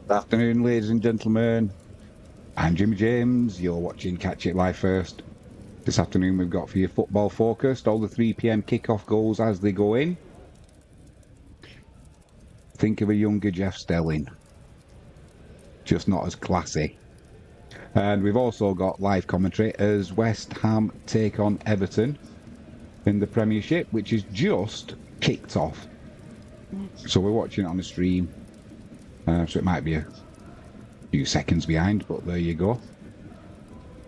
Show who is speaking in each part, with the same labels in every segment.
Speaker 1: Good afternoon, ladies and gentlemen. I'm Jimmy James. You're watching Catch It Live First. This afternoon we've got for you football focused, all the 3 p.m. kickoff goals as they go in. Think of a younger Jeff Stelling, just not as classy. And we've also got live commentary as West Ham take on Everton in the Premiership, which is just kicked off. So we're watching it on the stream, so it might be a few seconds behind, but there you go.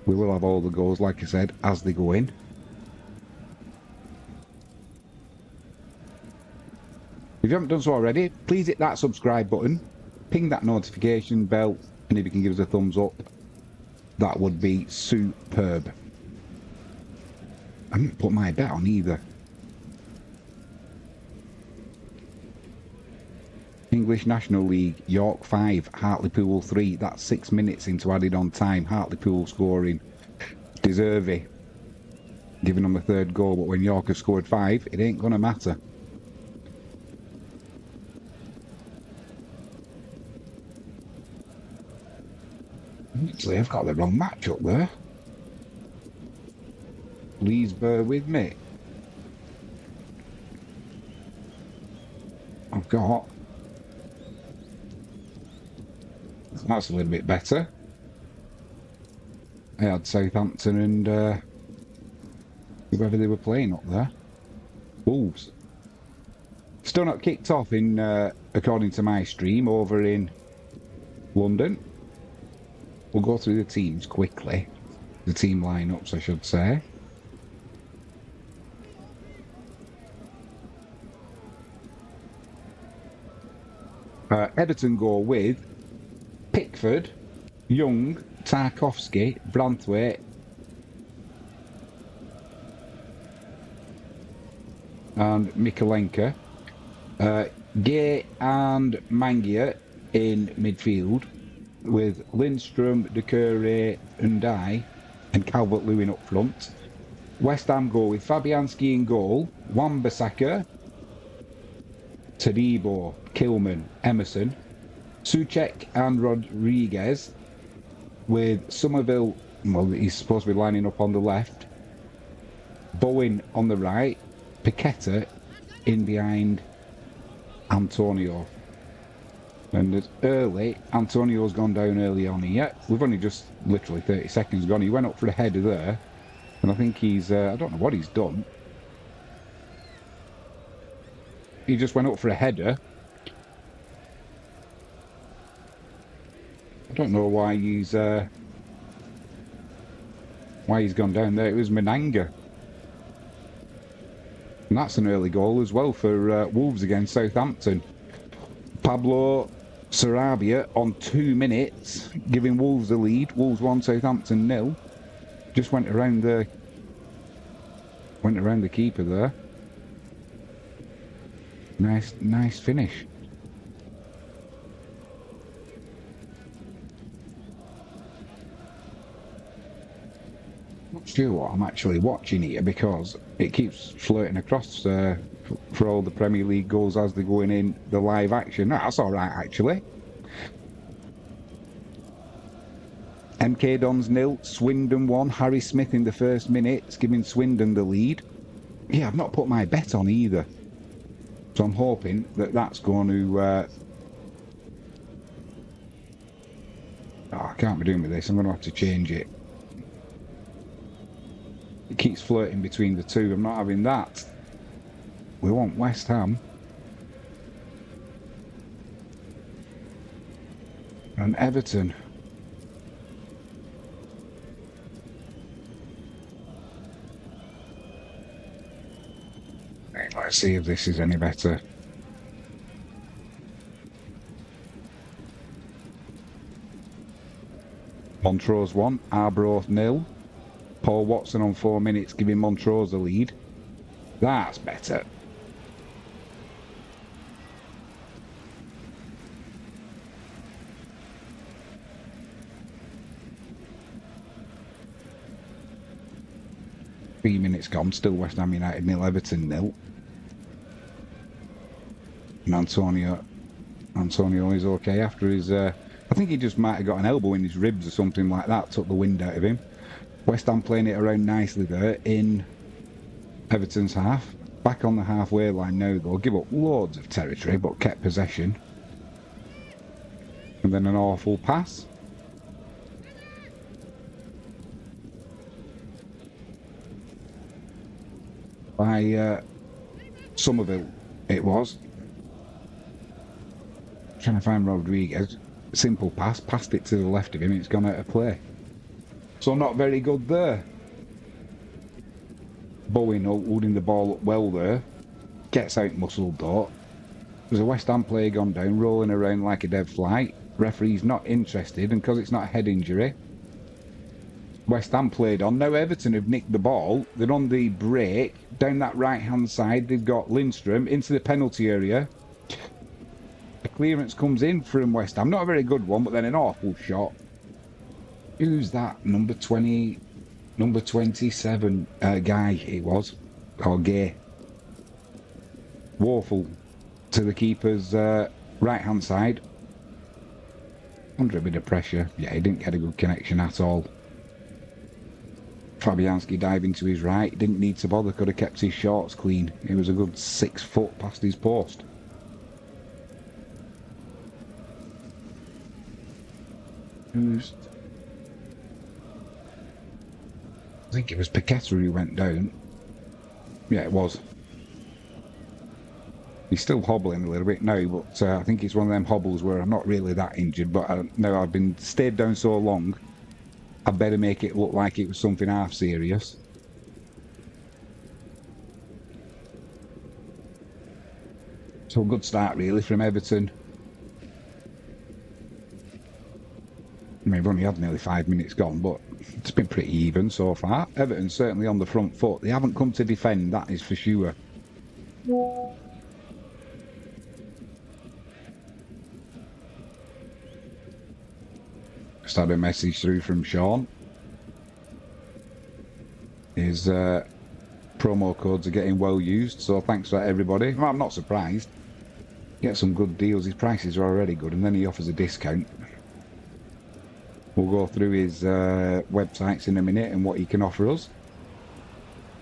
Speaker 1: We will have all the goals, like I said, as they go in. If you haven't done so already, please hit that subscribe button, ping that notification bell, and if you can give us a thumbs up, that would be superb. I haven't put my bet on either. English National League, York 5, Hartlepool 3. That's 6 minutes into added on time. Hartlepool scoring. Deserving. Giving them a third goal, but when York have scored 5, it ain't going to matter. Actually, I've got the wrong match up there. Please bear with me. I've got... That's a little bit better. I had Southampton and whoever they were playing up there. Wolves. Still not kicked off in, according to my stream, over in London. We'll go through the teams quickly. The team lineups, I should say. Everton go with Pickford, Young, Tarkowski, Branthwaite, and Mikolenko. Gay and Mangia in midfield, with Lindstrom, Doucouré, Ndiaye, and Calvert-Lewin up front. West Ham go with Fabianski in goal, Wan-Bissaka, Todibo, Kilman, Emerson, Souček and Rodriguez, with Somerville, well, he's supposed to be lining up on the left, Bowen on the right, Paqueta in behind Antonio. And it's early, Antonio's gone down early on here. We've only just literally 30 seconds gone. He went up for a header there, and I think he's, I don't know what he's done. He just went up for a header. I don't know why he's gone down there. It was Menanga. And that's an early goal as well for Wolves against Southampton. Pablo Sarabia on 2 minutes, giving Wolves the lead. Wolves 1, Southampton 0. Just went around the keeper there. Nice finish. Not sure what I'm actually watching here because it keeps flirting across for all the Premier League goals as they're going in the live action. No, that's alright actually. MK Dons 0, Swindon 1, Harry Smith in the first minutes, giving Swindon the lead. Yeah, I've not put my bet on either. So I'm hoping that that's going to... I can't be doing with this, I'm going to have to change it. It keeps flirting between the two, I'm not having that. We want West Ham. And Everton. Right, let's see if this is any better. Montrose 1, Arbroath 0. Paul Watson on 4 minutes, giving Montrose the lead. That's better. Three minutes gone, still West Ham United 0, Everton 0. And Antonio is okay after his I think he just might have got an elbow in his ribs or something like that, took the wind out of him. West Ham playing it around nicely there in Everton's half. Back on the halfway line now, though. Give up loads of territory, but kept possession. And then an awful pass. By Somerville, it was. Trying to find Rodriguez. Simple pass, passed it to the left of him, it's gone out of play. So not very good there. Bowen holding the ball up well there. Gets out muscled though. There's a West Ham player gone down, rolling around like a dead fly. Referee's not interested, and because it's not a head injury, West Ham played on. Now Everton have nicked the ball. They're on the break. Down that right-hand side, they've got Lindstrom into the penalty area. A clearance comes in from West Ham. Not a very good one, but then an awful shot. Who's that? Number 20... Number 27 guy it was. Or Gay. Woeful to the keeper's right-hand side. Under a bit of pressure. Yeah, he didn't get a good connection at all. Fabianski diving to his right. Didn't need to bother. Could have kept his shorts clean. He was a good 6 foot past his post. Who's... I think it was Paqueta who went down. Yeah, it was. He's still hobbling a little bit now, but I think it's one of them hobbles where I'm not really that injured, but now I've been stayed down so long, I better make it look like it was something half serious. So a good start really from Everton. I mean, we've only had nearly 5 minutes gone, but it's been pretty even so far. Everton certainly on the front foot. They haven't come to defend, that is for sure. Just had a message through from Sean. His promo codes are getting well used, so thanks for that, everybody. Well, I'm not surprised. Get some good deals. His prices are already good, and then he offers a discount. We'll go through his websites in a minute and what he can offer us.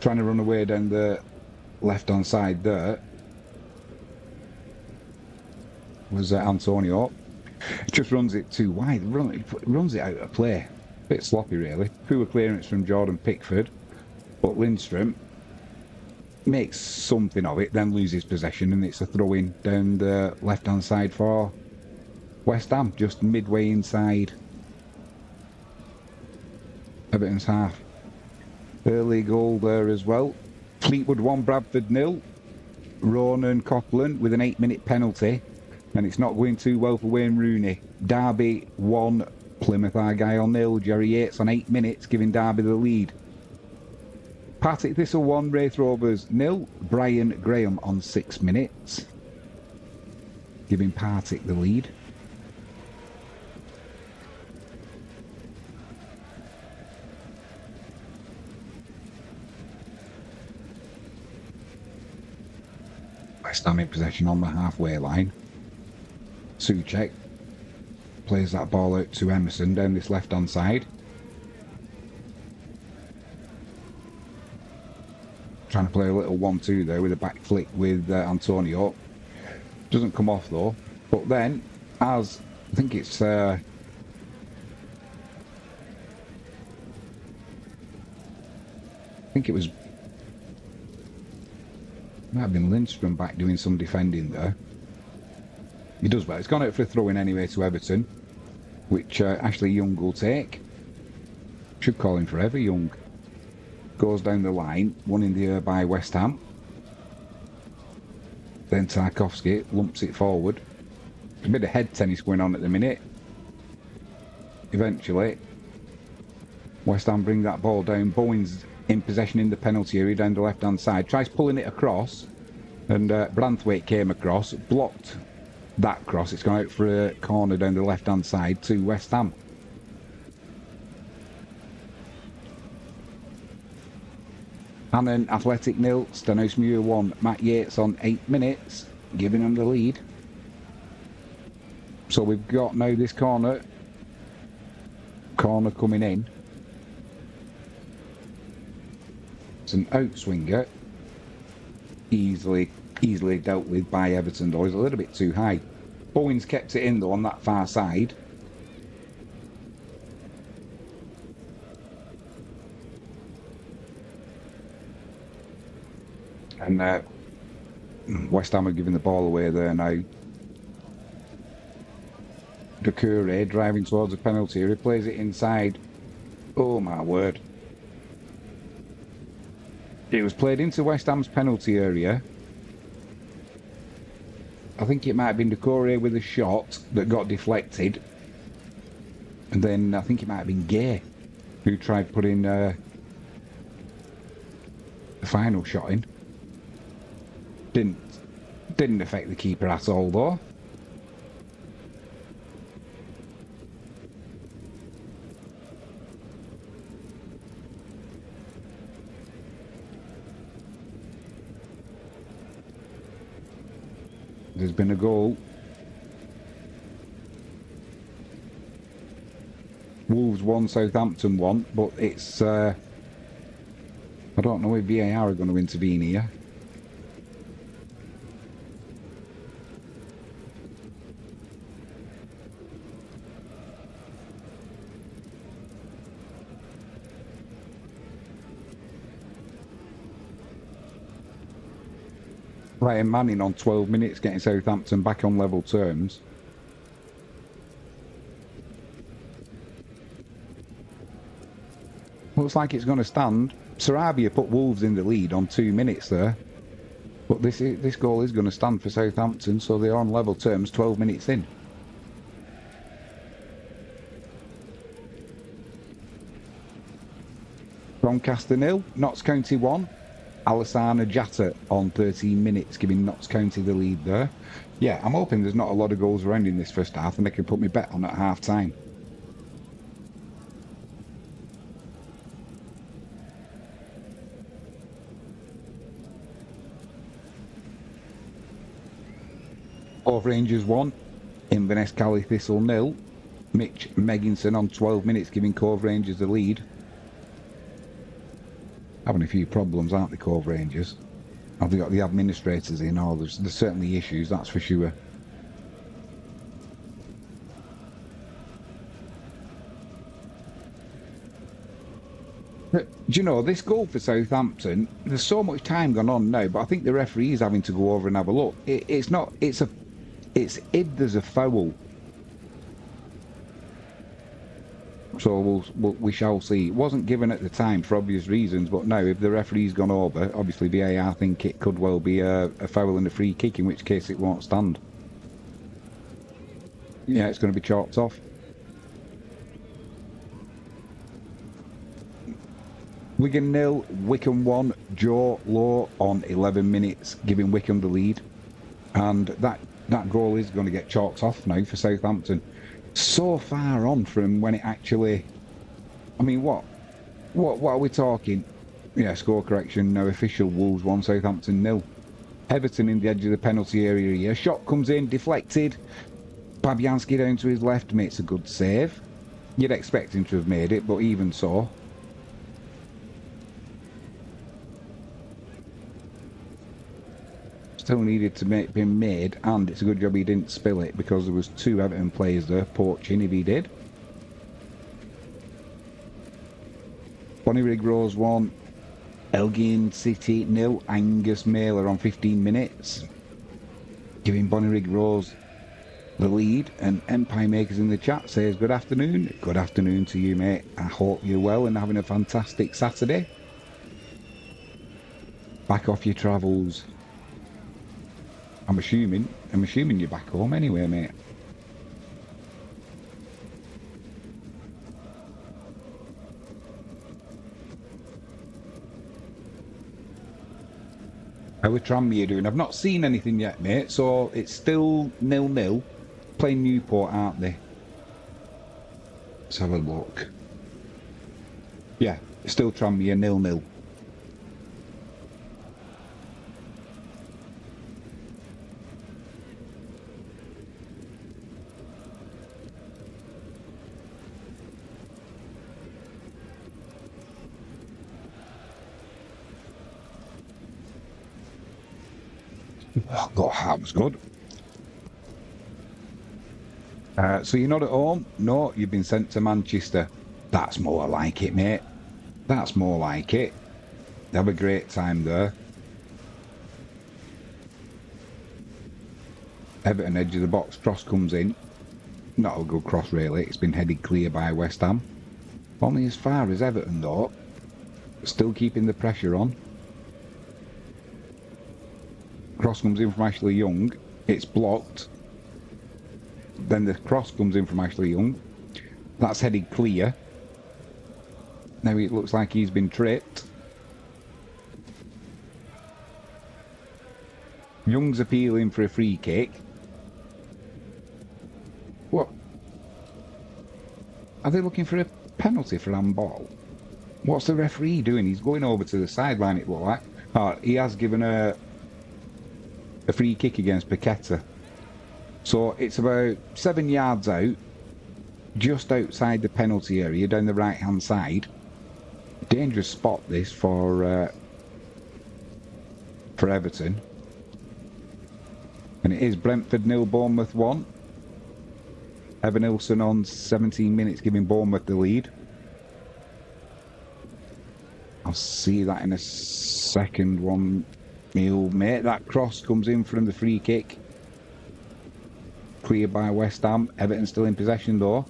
Speaker 1: Trying to run away down the left-hand side there was Antonio. Just runs it too wide. Runs it out of play. Bit sloppy, really. Poor clearance from Jordan Pickford. But Lindstrom makes something of it, then loses possession, and it's a throw-in down the left-hand side for West Ham, just midway inside Everton's half. Early goal there as well. Fleetwood 1, Bradford 0. Ronan Coughlin with an 8-minute penalty. And it's not going too well for Wayne Rooney. Derby 1, Plymouth Argyle 0. Jerry Yates on 8 minutes, giving Derby the lead. Partick Thistle 1, Wraith Rovers 0. Brian Graham on 6 minutes, giving Partick the lead. West Ham in possession on the halfway line. Souček plays that ball out to Emerson down this left-hand side. Trying to play a little 1-2 there with a back flick with Antonio. Doesn't come off though. But then, as I think it's I think it was might have been Lindstrom back doing some defending there. He does well. It's gone out for a throw-in anyway to Everton, which Ashley Young will take. Should call him forever, Young. Goes down the line, won in the air by West Ham. Then Tarkovsky lumps it forward. There's a bit of head tennis going on at the minute. Eventually, West Ham bring that ball down. Bowen's in possession in the penalty area down the left-hand side. Tries pulling it across, and Branthwaite came across, blocked that cross. It's gone out for a corner down the left-hand side to West Ham. And then Athletic 0, Stenhousemuir 1. Matt Yates on 8 minutes, giving them the lead. So we've got now this corner coming in. It's an outswinger. Easily dealt with by Everton, though. He's a little bit too high. Bowen's kept it in, though, on that far side. And West Ham are giving the ball away there now. Doucouré driving towards the penalty. He plays it inside. Oh, my word. It was played into West Ham's penalty area. I think it might have been Doucouré with a shot that got deflected. And then I think it might have been Gay who tried putting the final shot in. Didn't affect the keeper at all, though. There's been a goal. Wolves 1, Southampton 1, but it's... I don't know if VAR are going to intervene here. Ryan Manning on 12 minutes, getting Southampton back on level terms. Looks like it's going to stand. Sarabia put Wolves in the lead on 2 minutes there. But this goal is going to stand for Southampton, so they are on level terms 12 minutes in. Doncaster 0, Notts County 1. Alassane Jatta on 13 minutes, giving Notts County the lead there. Yeah, I'm hoping there's not a lot of goals around in this first half and they can put me bet on at half time. Cove Rangers 1, Inverness Cali Thistle 0. Mitch Megginson on 12 minutes, giving Cove Rangers the lead. Having a few problems, aren't they, Cove Rangers? Have they got the administrators in? Oh, there's certainly issues, that's for sure. But, do you know, this goal for Southampton, there's so much time gone on now, but I think the referee's having to go over and have a look. It's id as a foul. So we shall see. It wasn't given at the time for obvious reasons, but now if the referee's gone over, obviously VAR think it could well be a foul and a free kick, in which case it won't stand. Yeah, it's going to be chalked off. Wigan 0, Wycombe 1, Joe Lowe on 11 minutes, giving Wycombe the lead. And that goal is going to get chalked off now for Southampton. So far on from when it actually... I mean, what are we talking? Yeah, score correction, no official. Wolves 1, Southampton 0. Everton in the edge of the penalty area here. Shot comes in, deflected. Fabianski down to his left, makes a good save. You'd expect him to have made it, but even so... Still needed to be made, and it's a good job he didn't spill it because there was 2 Everton players there poaching if he did. Bonnyrigg Rose 1, Elgin City 0, Angus Mailer on 15 minutes, giving Bonnyrigg Rose the lead. And Empire Makers in the chat says good afternoon. Good afternoon to you, mate. I hope you're well and having a fantastic Saturday. Back off your travels. I'm assuming you're back home anyway, mate. How are Tranmere doing? I've not seen anything yet, mate, so it's still 0-0. Playing Newport, aren't they? Let's have a look. Yeah, still Tranmere 0-0. Oh, God, that was good. So you're not at home? No, you've been sent to Manchester. That's more like it, mate. That's more like it. Have a great time there. Everton edge of the box, cross comes in. Not a good cross, really. It's been headed clear by West Ham. Only as far as Everton, though. Still keeping the pressure on. Cross comes in from Ashley Young. It's blocked. Then the cross comes in from Ashley Young. That's headed clear. Now it looks like he's been tripped. Young's appealing for a free kick. What? Are they looking for a penalty for handball? What's the referee doing? He's going over to the sideline, it looked like. Oh, he has given a free kick against Paqueta. So it's about 7 yards out, just outside the penalty area, down the right-hand side. Dangerous spot, this, for Everton. And it is Brentford 0, Bournemouth 1. Evan Nilsson on 17 minutes, giving Bournemouth the lead. I'll see that in a second. One, he'll make that cross, comes in from the free kick. Cleared by West Ham. Everton still in possession though.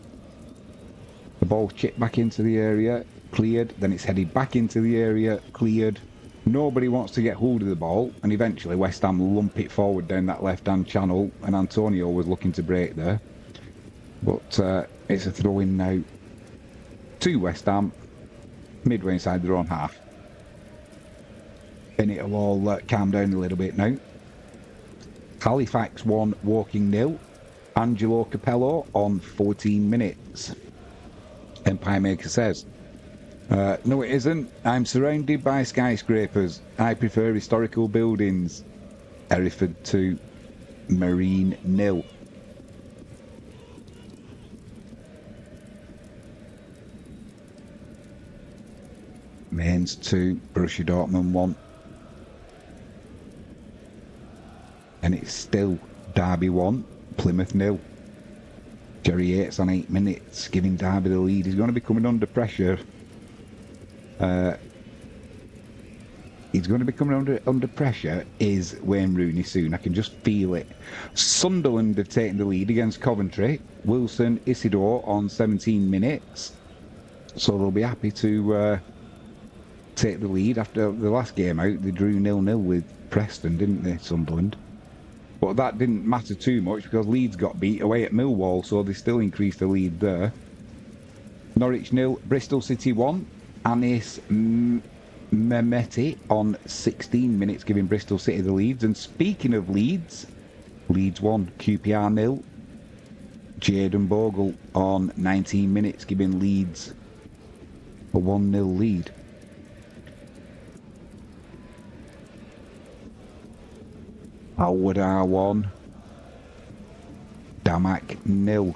Speaker 1: The ball chipped back into the area, cleared, then it's headed back into the area, cleared. Nobody wants to get hold of the ball, and eventually West Ham lump it forward down that left-hand channel, and Antonio was looking to break there. But it's a throw-in now to West Ham, midway inside their own half. And it'll all calm down a little bit now. Halifax 1, Woking 0. Angelo Capello on 14 minutes. Empire Maker says, no it isn't. I'm surrounded by skyscrapers. I prefer historical buildings. Hereford 2, Marine 0. Mainz 2, Borussia Dortmund 1. And it's still Derby 1, Plymouth 0. Jerry Yates on 8 minutes, giving Derby the lead. He's going to be coming under pressure. He's going to be coming under pressure is Wayne Rooney soon. I can just feel it. Sunderland have taken the lead against Coventry. Wilson Isidore on 17 minutes. So they'll be happy to take the lead. After the last game out, they drew 0-0 with Preston, didn't they, Sunderland? But that didn't matter too much because Leeds got beat away at Millwall, so they still increased the lead there. Norwich 0, Bristol City 1. Anis Mehmeti on 16 minutes, giving Bristol City the leads. And speaking of Leeds, Leeds 1, QPR 0. Jayden Bogle on 19 minutes, giving Leeds a 1-0 lead. Howard R1, Damak 0.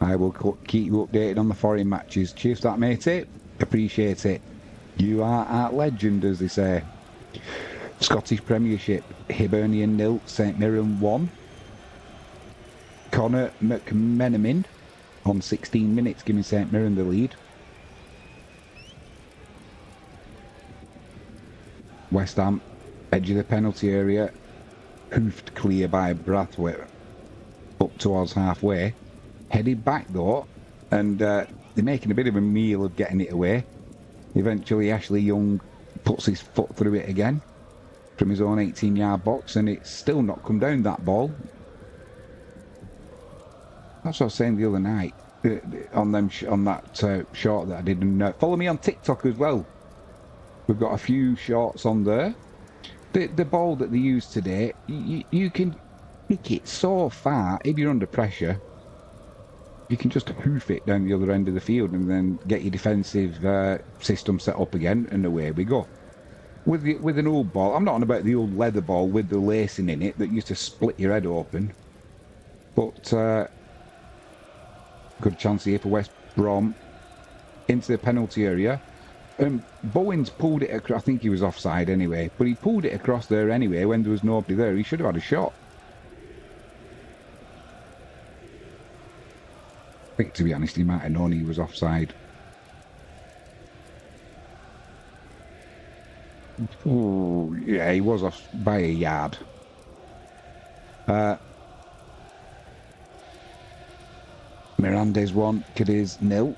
Speaker 1: I will keep you updated on the foreign matches. Cheers for that, matey. Appreciate it. You are art legend, as they say. Scottish Premiership, Hibernian 0, St Mirren 1. Connor McMenamin on 16 minutes, giving St Mirren the lead. West Ham, edge of the penalty area, hoofed clear by Brathwaite up towards halfway. Headed back though, and they're making a bit of a meal of getting it away. Eventually Ashley Young puts his foot through it again from his own 18-yard box, and it's still not come down, that ball. That's what I was saying the other night on that short that I didn't follow me on TikTok as well. We've got a few shorts on there. The ball that they used today, you can kick it so far if you're under pressure. You can just hoof it down the other end of the field and then get your defensive system set up again, and away we go. With an old ball, I'm not on about the old leather ball with the lacing in it that used to split your head open. But good chance here for West Brom into the penalty area. Bowen's pulled it across. I think he was offside anyway, but he pulled it across there anyway when there was nobody there. He should have had a shot. I think, to be honest, he might have known he was offside. Oh, yeah, he was off by a yard. Miranda's 1, Cadiz 0.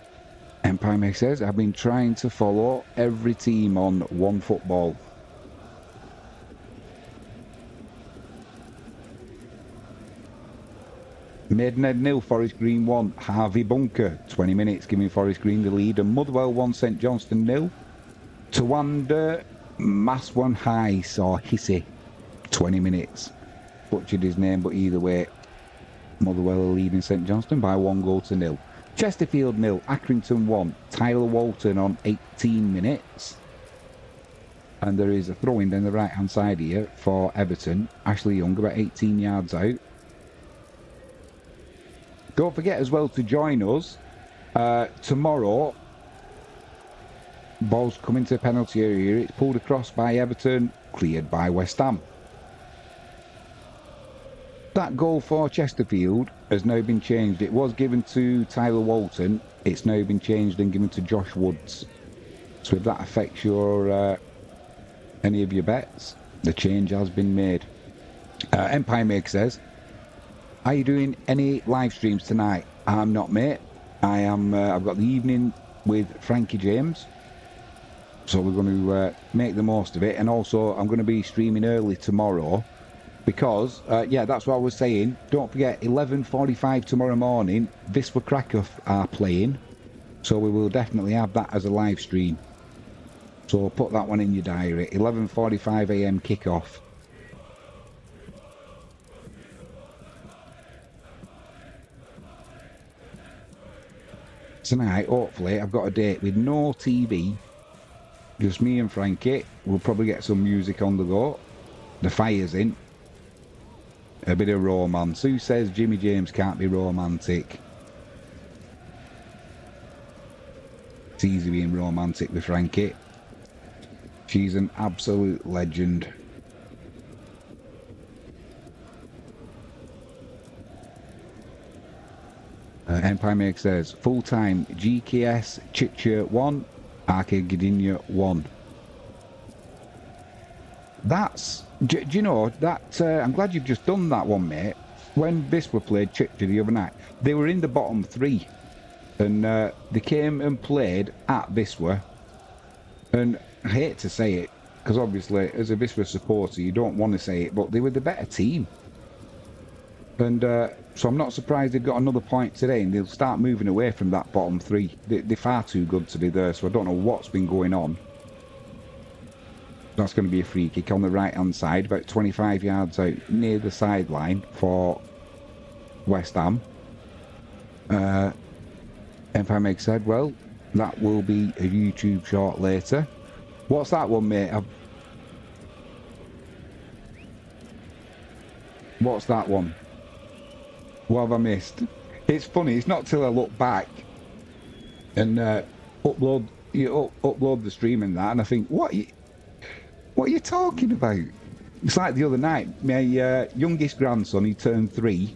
Speaker 1: Empire Meg says, I've been trying to follow every team on One Football. Maidenhead 0, Forest Green 1. Harvey Bunker, 20 minutes, giving Forest Green the lead. And Motherwell 1, St Johnstone 0. Tawanda Maswan Hice or Hissy, 20 minutes. Butchered his name, but either way, Motherwell are leading St Johnstone by 1-0. Chesterfield 0, Accrington 1, Tyler Walton on 18 minutes. And there is a throw-in down the right-hand side here for Everton. Ashley Young about 18 yards out. Don't forget as well to join us tomorrow. Ball's coming to the penalty area. It's pulled across by Everton, cleared by West Ham. That goal for Chesterfield has now been changed. It was given to Tyler Walton. It's now been changed and given to Josh Woods. So if that affects your any of your bets, the change has been made. Empire Make says, are you doing any live streams tonight? I'm not, mate. I am. I've got the evening with Frankie James. So we're going to make the most of it. And also, I'm going to be streaming early tomorrow. Because, yeah, that's what I was saying. Don't forget, 11:45 tomorrow morning, Wisła Kraków are playing. So we will definitely have that as a live stream. So put that one in your diary. 11:45 AM kickoff. Tonight, hopefully, I've got a date with no TV. Just me and Frankie. We'll probably get some music on the go. The fire's in. A bit of romance. Who says Jimmy James can't be romantic? It's easy being romantic with Frankie. She's an absolute legend. Empire Make says, full-time GKS Chicha 1, Arcade Gdynia 1. That's... Do you know, that I'm glad you've just done that one, mate. When Wisła played Chicha the other night, they were in the bottom 3. And they came and played at Wisła. And I hate to say it, because obviously, as a Wisła supporter, you don't want to say it, but they were the better team. And so I'm not surprised they've got another point today, and they'll start moving away from that bottom 3. They're far too good to be there, so I don't know what's been going on. That's going to be a free kick on the right-hand side, about 25 yards out near the sideline for West Ham. Empire Meg said, well, that will be a YouTube short later. What's that one, mate? What's that one? What have I missed? It's funny, it's not till I look back and upload the stream and that, and I think, what are you talking about? It's like the other night, my youngest grandson, he turned 3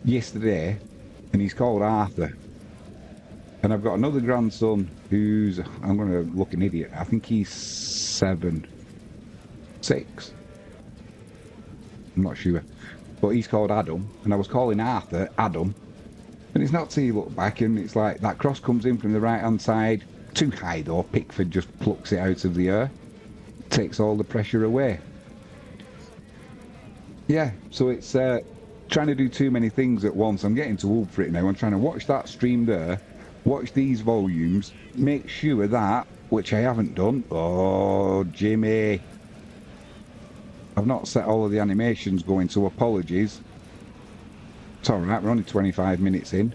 Speaker 1: yesterday, and he's called Arthur. And I've got another grandson who's, I'm going to look an idiot, I think he's 7, 6. I'm not sure. But he's called Adam, and I was calling Arthur Adam. And it's not till you look back, and it's like that cross comes in from the right-hand side. Too high though, Pickford just plucks it out of the air. Takes all the pressure away. Yeah, so it's trying to do too many things at once. I'm getting too old for it now. I'm trying to watch that stream there, watch these volumes, make sure that, which I haven't done. Oh, Jimmy. I've not set all of the animations going, so apologies. It's alright, we're only 25 minutes in.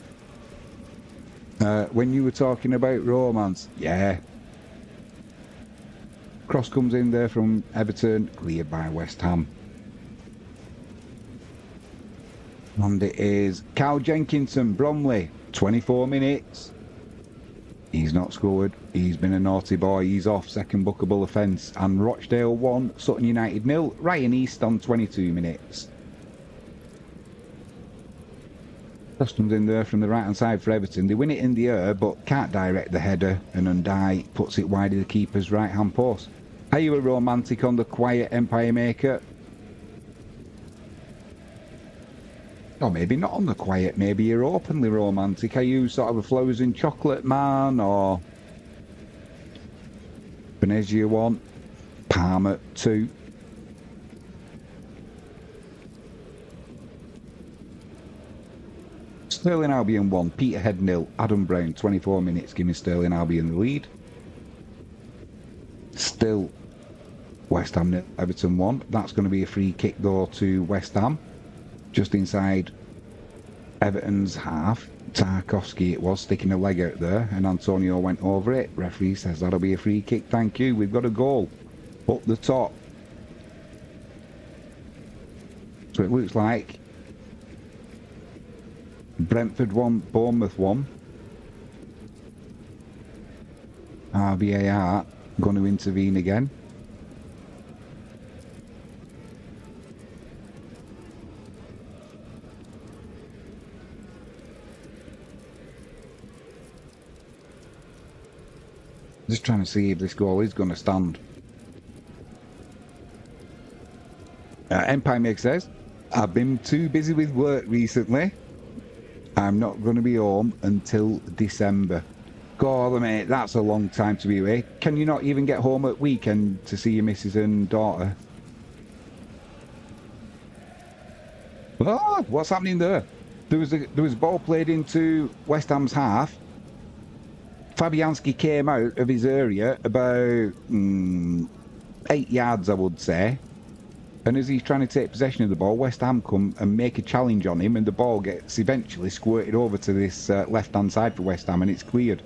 Speaker 1: When you were talking about romance, yeah. Cross comes in there from Everton, cleared by West Ham. And it is Carl Jenkinson, Bromley, 24 minutes. He's not scored. He's been a naughty boy. He's off. Second bookable offence. And Rochdale 1, Sutton United 0. Ryan East on 22 minutes. Customs in there from the right-hand side for Everton. They win it in the air, but can't direct the header. And Undai puts it wide of the keeper's right-hand post. Are you a romantic on the quiet Empire Maker? Or maybe not on the quiet, maybe you're openly romantic. Are you sort of a flowers and chocolate man, or Venezia 1, Palmer 2. Sterling Albion 1, Peterhead 0, Adam Brown 24 minutes, giving Sterling Albion the lead. Still West Ham 0, Everton 1. That's going to be a free kick though to West Ham. Just inside Everton's half. Tarkovsky it was, sticking a leg out there, and Antonio went over it. Referee says that'll be a free kick, thank you. We've got a goal up the top. So it looks like Brentford 1, Bournemouth 1. VAR going to intervene again. Just trying to see if this goal is going to stand. Empire Meg says, I've been too busy with work recently. I'm not going to be home until December. God, mate, that's a long time to be away. Can you not even get home at weekend to see your missus and daughter? Oh, what's happening there? There was a ball played into West Ham's half. Fabianski came out of his area about 8 yards, I would say. And as he's trying to take possession of the ball, West Ham come and make a challenge on him, and the ball gets eventually squirted over to this left-hand side for West Ham, and it's cleared.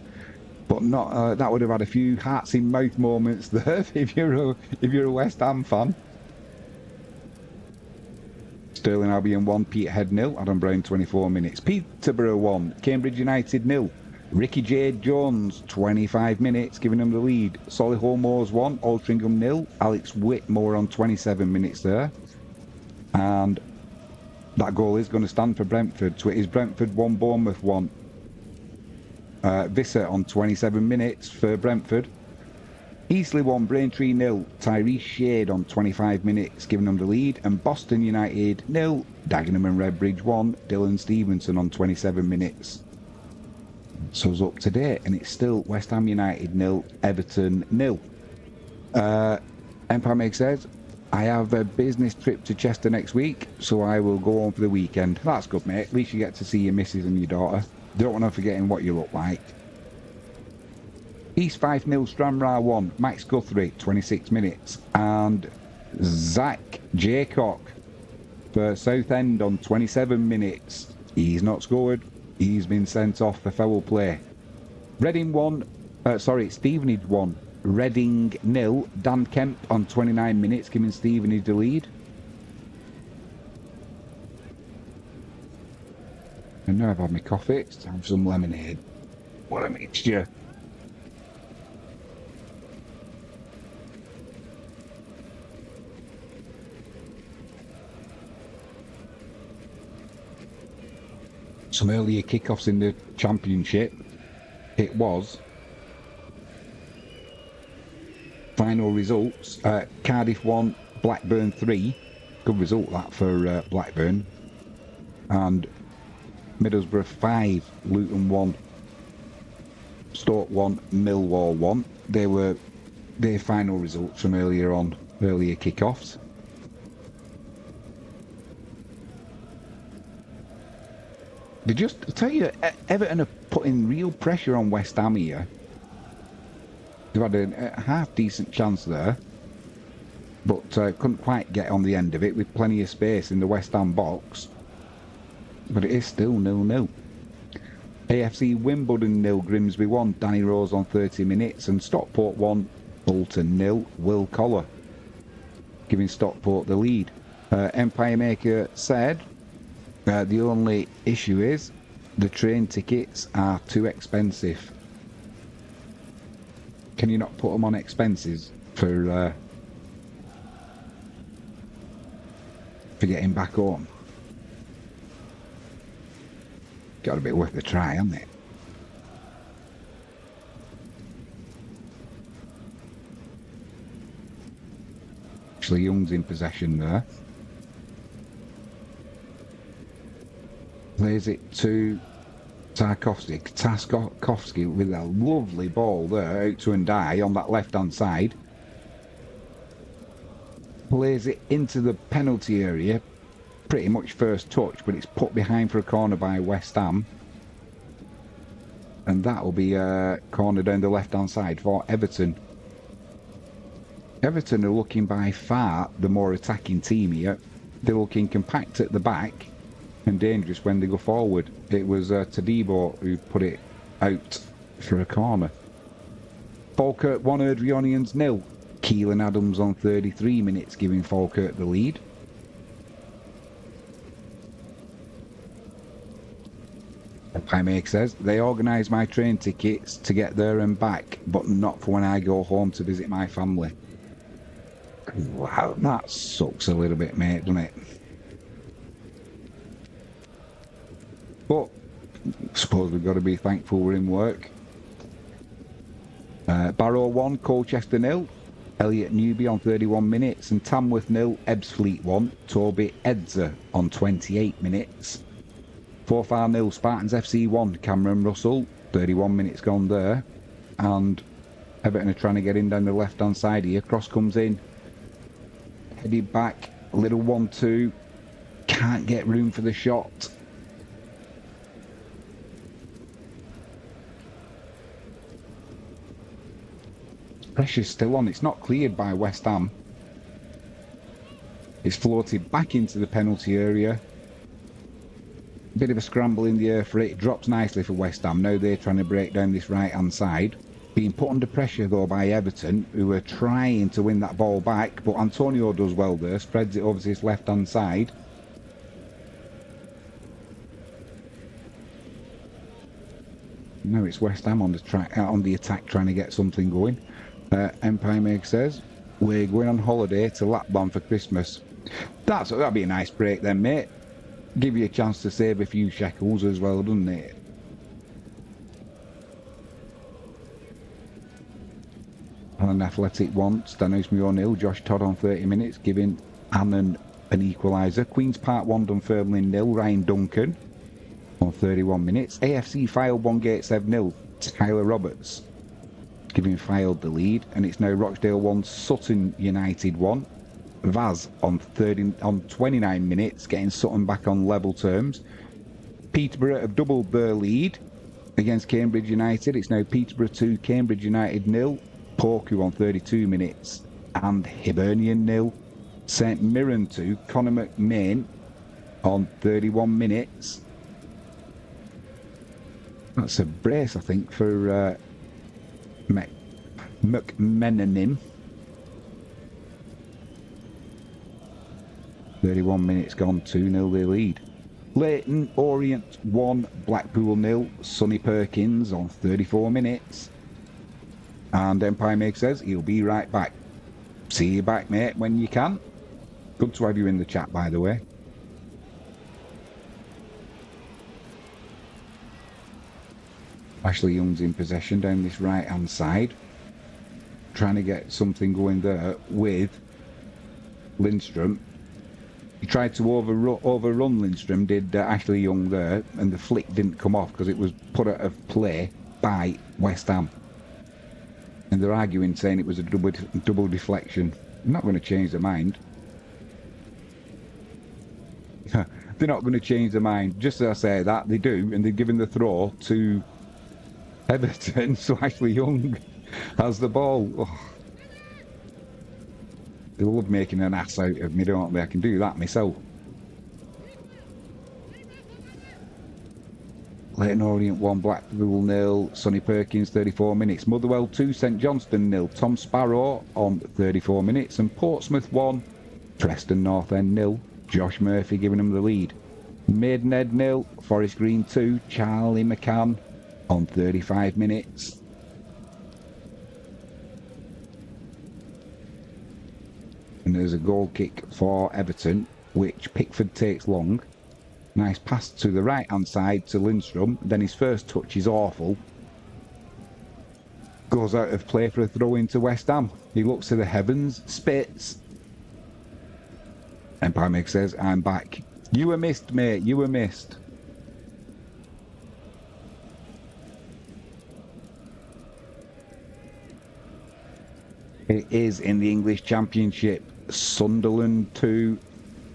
Speaker 1: But not that would have had a few hearts in mouth moments there if you're a West Ham fan. Sterling Albion 1, Peterhead 0, Adam Brown 24 minutes. Peterborough 1, Cambridge United 0. Ricky J. Jones, 25 minutes, giving them the lead. Solihull Moors 1, Altrincham 0. Alex Whitmore on 27 minutes there. And that goal is going to stand for Brentford. So it is Brentford 1, Bournemouth 1. Visser on 27 minutes for Brentford. Eastleigh 1, Braintree 0. Tyrese Shade on 25 minutes, giving them the lead. And Boston United 0. Dagenham and Redbridge 1. Dylan Stevenson on 27 minutes. So it's up to date, and it's still West Ham United 0, Everton 0. Empire Meg says, I have a business trip to Chester next week, so I will go home for the weekend. That's good, mate. At least you get to see your missus and your daughter. Don't want to forget what you look like. East 5 0, Stranraer 1, Max Guthrie 26 minutes, and Zach Jaycock for Southend on 27 minutes. He's not scored. He's been sent off for foul play. Reading 1, Stevenage 1, Reading 0. Dan Kemp on 29 minutes, giving Stevenage the lead. And now I've had my coffee, it's time for some lemonade. What a mixture. Some earlier kickoffs in the Championship. It was final results. Cardiff 1, Blackburn 3. Good result that for Blackburn. And Middlesbrough 5, Luton 1, Stoke 1, Millwall 1. They were their final results from earlier kickoffs. They just, I tell you, Everton are putting real pressure on West Ham here. They've had a half-decent chance there, but couldn't quite get on the end of it with plenty of space in the West Ham box. But it is still 0-0. AFC Wimbledon 0, Grimsby 1, Danny Rose on 30 minutes, and Stockport 1, Bolton 0, Will Collar, giving Stockport the lead. Empire Maker said, the only issue is the train tickets are too expensive. Can you not put them on expenses for getting back home? Got to be worth a try, hasn't it? Ashley Young's in possession there. Plays it to Tarkovsky with a lovely ball there out to Ndai on that left-hand side. Plays it into the penalty area. Pretty much first touch, but it's put behind for a corner by West Ham. And that'll be a corner down the left-hand side for Everton. Everton are looking by far the more attacking team here. They're looking compact at the back and dangerous when they go forward. It was Tadibo who put it out for a corner. Falkirk 1, Erdrionians 0. Keelan Adams on 33 minutes, giving Falkirk the lead. Pymake says, they organise my train tickets to get there and back, but not for when I go home to visit my family. Wow, that sucks a little bit, mate, doesn't it? But I suppose we've got to be thankful we're in work. Barrow 1, Colchester 0. Elliot Newby on 31 minutes. And Tamworth 0, Ebbsfleet 1. Toby Edzer on 28 minutes. Forfar 0, Spartans FC 1. Cameron Russell, 31 minutes gone there. And Everton are trying to get in down the left-hand side here. Cross comes in. Headed back. A little 1-2. Can't get room for the shot. Pressure's still on. It's not cleared by West Ham. It's floated back into the penalty area. Bit of a scramble in the air for it. Drops nicely for West Ham. Now they're trying to break down this right-hand side. Being put under pressure, though, by Everton, who are trying to win that ball back. But Antonio does well there. Spreads it over to his left-hand side. Now it's West Ham on the attack, trying to get something going. Empire Make says, we're going on holiday to Lapland for Christmas. That'd be a nice break then, mate. Give you a chance to save a few shekels as well, doesn't it? On Athletic 1, Stanos Muir 0, Josh Todd on 30 minutes, giving Annan an equaliser. Queen's Park 1, Dunfermline 0, Ryan Duncan on 31 minutes. AFC Fylde 1, Gateshead 0, Tyler Roberts giving Fylde the lead, and it's now Rochdale 1, Sutton United 1. Vaz on 29 minutes, getting Sutton back on level terms. Peterborough have doubled their lead against Cambridge United. It's now Peterborough 2, Cambridge United 0. Porku on 32 minutes and Hibernian 0. St Mirren 2, Conor McMahon on 31 minutes. That's a brace, I think, for McMenamin. 31 minutes gone, 2-0 they lead. Leyton Orient 1, Blackpool 0, Sonny Perkins on 34 minutes. And Empire Make says he'll be right back. See you back, mate, when you can. Good to have you in the chat, by the way. Ashley Young's in possession down this right-hand side. Trying to get something going there with Lindstrom. He tried to overrun Lindstrom, did Ashley Young there, and the flick didn't come off because it was put out of play by West Ham. And they're arguing, saying it was a double deflection. I'm not going to change their mind. They're not going to change their mind. Just as I say that, they do, and they're giving the throw to Everton, so Ashley Young has the ball. Oh. They love making an ass out of me, don't they? I can do that myself. Leyton Orient 1, Blackpool 0, Sonny Perkins 34 minutes. Motherwell 2, St Johnstone 0, Tom Sparrow on 34 minutes. And Portsmouth 1, Preston North End 0, Josh Murphy giving them the lead. Maidenhead 0, Forest Green 2, Charlie McCann on 35 minutes. and there's a goal kick for Everton, which Pickford takes long. Nice pass to the right-hand side to Lindstrom. Then his first touch is awful. Goes out of play for a throw into West Ham. He looks to the heavens, spits. Empire Meg says, I'm back. You were missed, mate. You were missed. It is in the English Championship. Sunderland 2,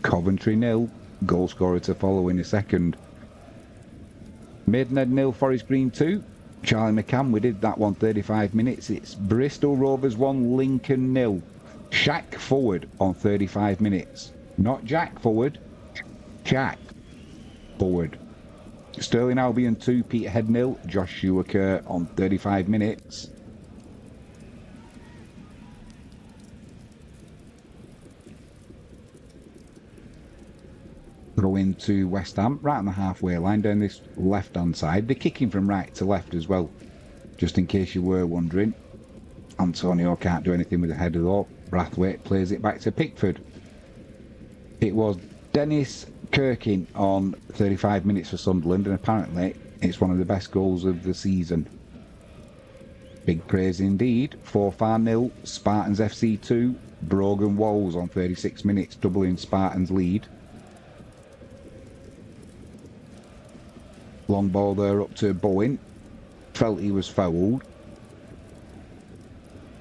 Speaker 1: Coventry 0. Goal scorer to follow in a second. Maidenhead 0, Forest Green 2. Charlie McCann, we did that one 35 minutes. It's Bristol Rovers 1, Lincoln 0. Shaq forward on 35 minutes. Not Jack forward. Shaq forward. Stirling Albion 2, Peterhead 0. Josh Schumacher on 35 minutes. Throw into West Ham, right on the halfway line, down this left-hand side. They're kicking from right to left as well, just in case you were wondering. Antonio can't do anything with the header though. Brathwaite plays it back to Pickford. It was Dennis Kirkin on 35 minutes for Sunderland, and apparently it's one of the best goals of the season. Big praise indeed. 4-0, Spartans FC 2, Brogan Walls on 36 minutes, doubling Spartans' lead. Long ball there up to Bowen. Felt he was fouled.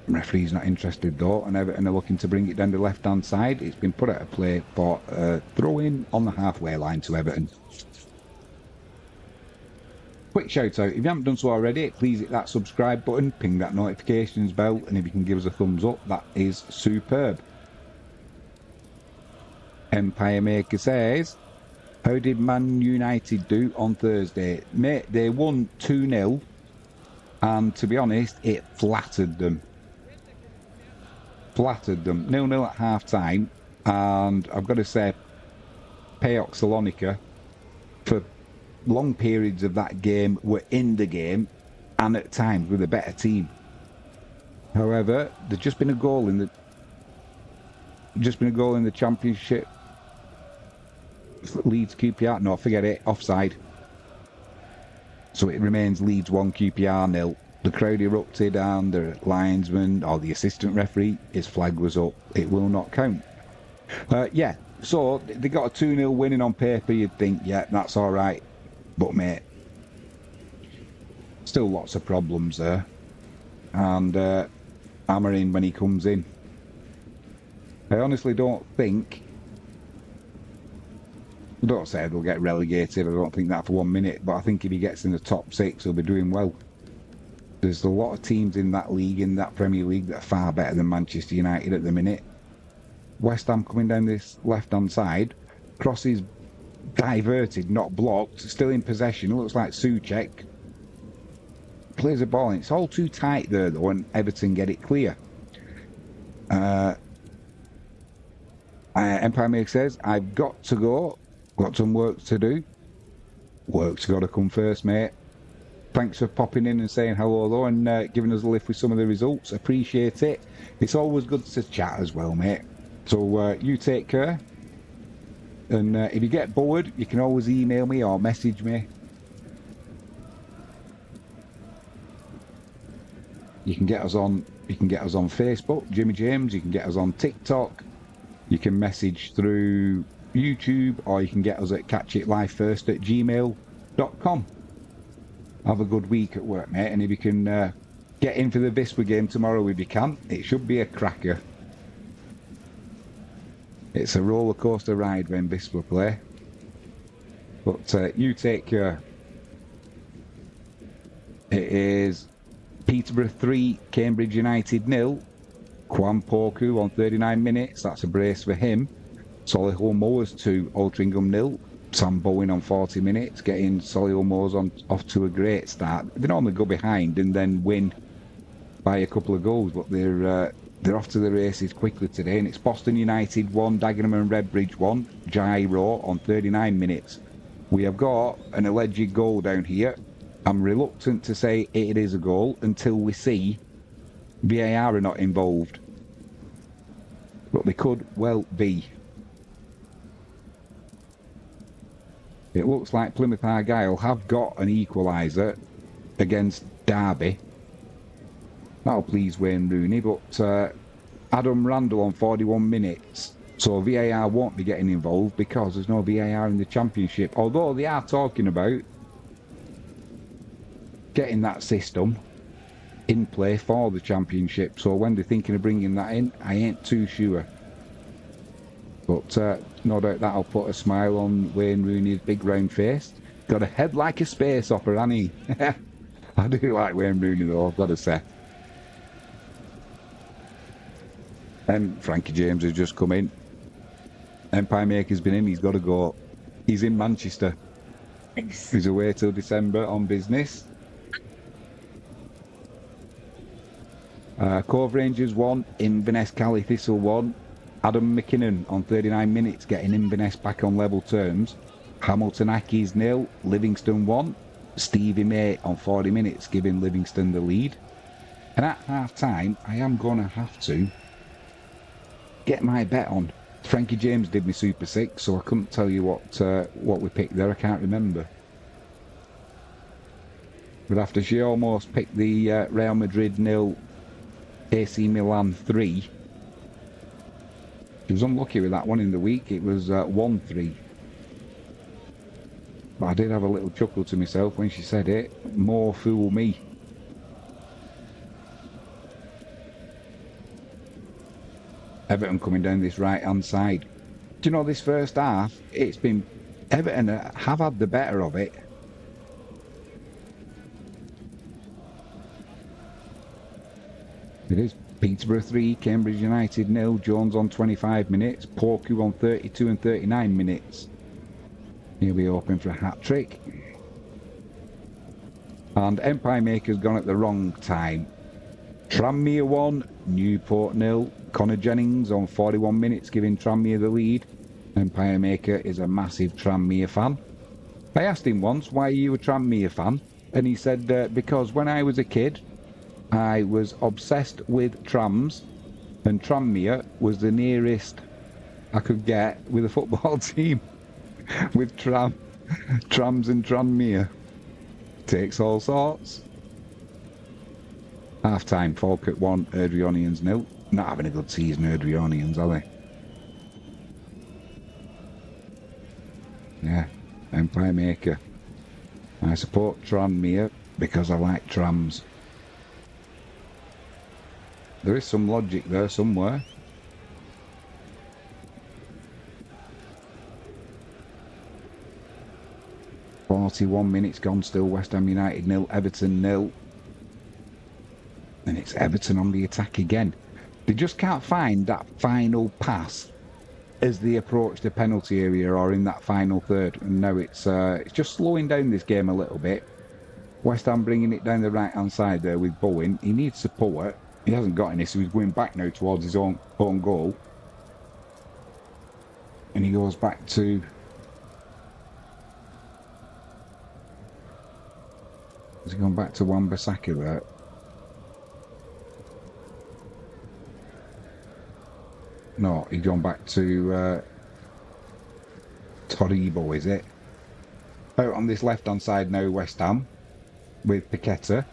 Speaker 1: Referee's not interested though, and Everton are looking to bring it down the left-hand side. It's been put out of play for a throw-in on the halfway line to Everton. Quick shout out, if you haven't done so already, please hit that subscribe button, ping that notifications bell, and if you can give us a thumbs up, that is superb. Empire Maker says, how did Man United do on Thursday? Mate, they won 2-0, and to be honest, it flattered them. Flattered them. 0-0 at half-time, and I've got to say, PAOK Salonika, for long periods of that game, were in the game, and at times with a better team. However, there's just been a goal in the Championship. Leeds QPR, no, forget it, offside. So it remains Leeds 1, QPR 0. The crowd erupted and the linesman, or the assistant referee, his flag was up. It will not count. Yeah, so they got a 2-0 winning on paper, you'd think, yeah, that's alright. But mate, still lots of problems there. And hammer in when he comes in. I honestly don't think, I don't say they'll get relegated, I don't think that for 1 minute, but I think if he gets in the top 6, he'll be doing well. There's a lot of teams in that league, in that Premier League, that are far better than Manchester United at the minute. West Ham coming down this left-hand side, crosses diverted, not blocked, still in possession. It looks like Souček plays a ball, and it's all too tight there though, and Everton get it clear. Empire Maker says, I've got to go. Got some work to do. Work's got to come first, mate. Thanks for popping in and saying hello, though, and giving us a lift with some of the results. Appreciate it. It's always good to chat as well, mate. So you take care. And if you get bored, you can always email me or message me. You can get us on Facebook, Jimmy James. You can get us on TikTok. You can message through YouTube, or you can get us at catchitlifefirst@gmail.com. Have a good week at work, mate, and if you can get in for the Vispa game tomorrow if you can, it should be a cracker. It's a roller coaster ride when Vispa play. But you take care. It is Peterborough 3, Cambridge United 0. Kwan Poku on 39 minutes, that's a brace for him. Solihull Moors 2, Altrincham 0. Sam Bowen on 40 minutes, getting Solihull Moors off to a great start. They normally go behind and then win by a couple of goals, but they're off to the races quickly today. And it's Boston United 1, Dagenham and Redbridge 1, Gyro on 39 minutes. We have got an alleged goal down here. I'm reluctant to say it is a goal until we see VAR are not involved. But they could well be. It looks like Plymouth Argyle have got an equaliser against Derby. That'll please Wayne Rooney, but Adam Randall on 41 minutes. So VAR won't be getting involved because there's no VAR in the Championship. Although they are talking about getting that system in play for the Championship. So when they're thinking of bringing that in, I ain't too sure. But no doubt that'll put a smile on Wayne Rooney's big round face. Got a head like a space opera, hasn't he? I do like Wayne Rooney though, I've got to say. And Frankie James has just come in. Empire Maker's been in, he's got to go. He's in Manchester.
Speaker 2: Thanks.
Speaker 1: He's away till December on business. Cove Rangers 1, Inverness Cali Thistle 1. Adam McKinnon on 39 minutes getting Inverness back on level terms. Hamilton Accies 0, Livingston 1. Stevie May on 40 minutes giving Livingston the lead. And at half time, I am going to have to get my bet on. Frankie James did me Super 6, so I couldn't tell you what we picked there. I can't remember. But after she almost picked the Real Madrid 0, AC Milan 3, she was unlucky with that one in the week. It was 1-3. But I did have a little chuckle to myself when she said it. More fool me. Everton coming down this right hand side. Do you know this first half? It's been Everton have had the better of it. It is Peterborough 3, Cambridge United 0, Jones on 25 minutes, Porku on 32 and 39 minutes. He'll be hoping for a hat-trick. And Empire Maker's gone at the wrong time. Tranmere 1, Newport 0, Connor Jennings on 41 minutes giving Tranmere the lead. Empire Maker is a massive Tranmere fan. I asked him once why you were a Tranmere fan, and he said because when I was a kid I was obsessed with trams, and Tranmere was the nearest I could get with a football team. With trams and Tranmere. Takes all sorts. Half time, Falkirk 1, Erdrionians 0. Not having a good season, Erdrionians, are they? Yeah, Empire Maker. I support Tranmere because I like trams. There is some logic there somewhere. "41 minutes gone still, West Ham United 0, Everton 0. And it's Everton on the attack again. They just can't find that final pass as they approach the penalty area or in that final third. And now it's just slowing down this game a little bit. West Ham bringing it down the right-hand side there with Bowen. He needs support. He hasn't got any, so he's going back now towards his own goal. And he goes back to... Has he gone back to Wan-Bissaka there? No, he's gone back to Toribo, is it? Out on this left-hand side now, West Ham, with Paqueta.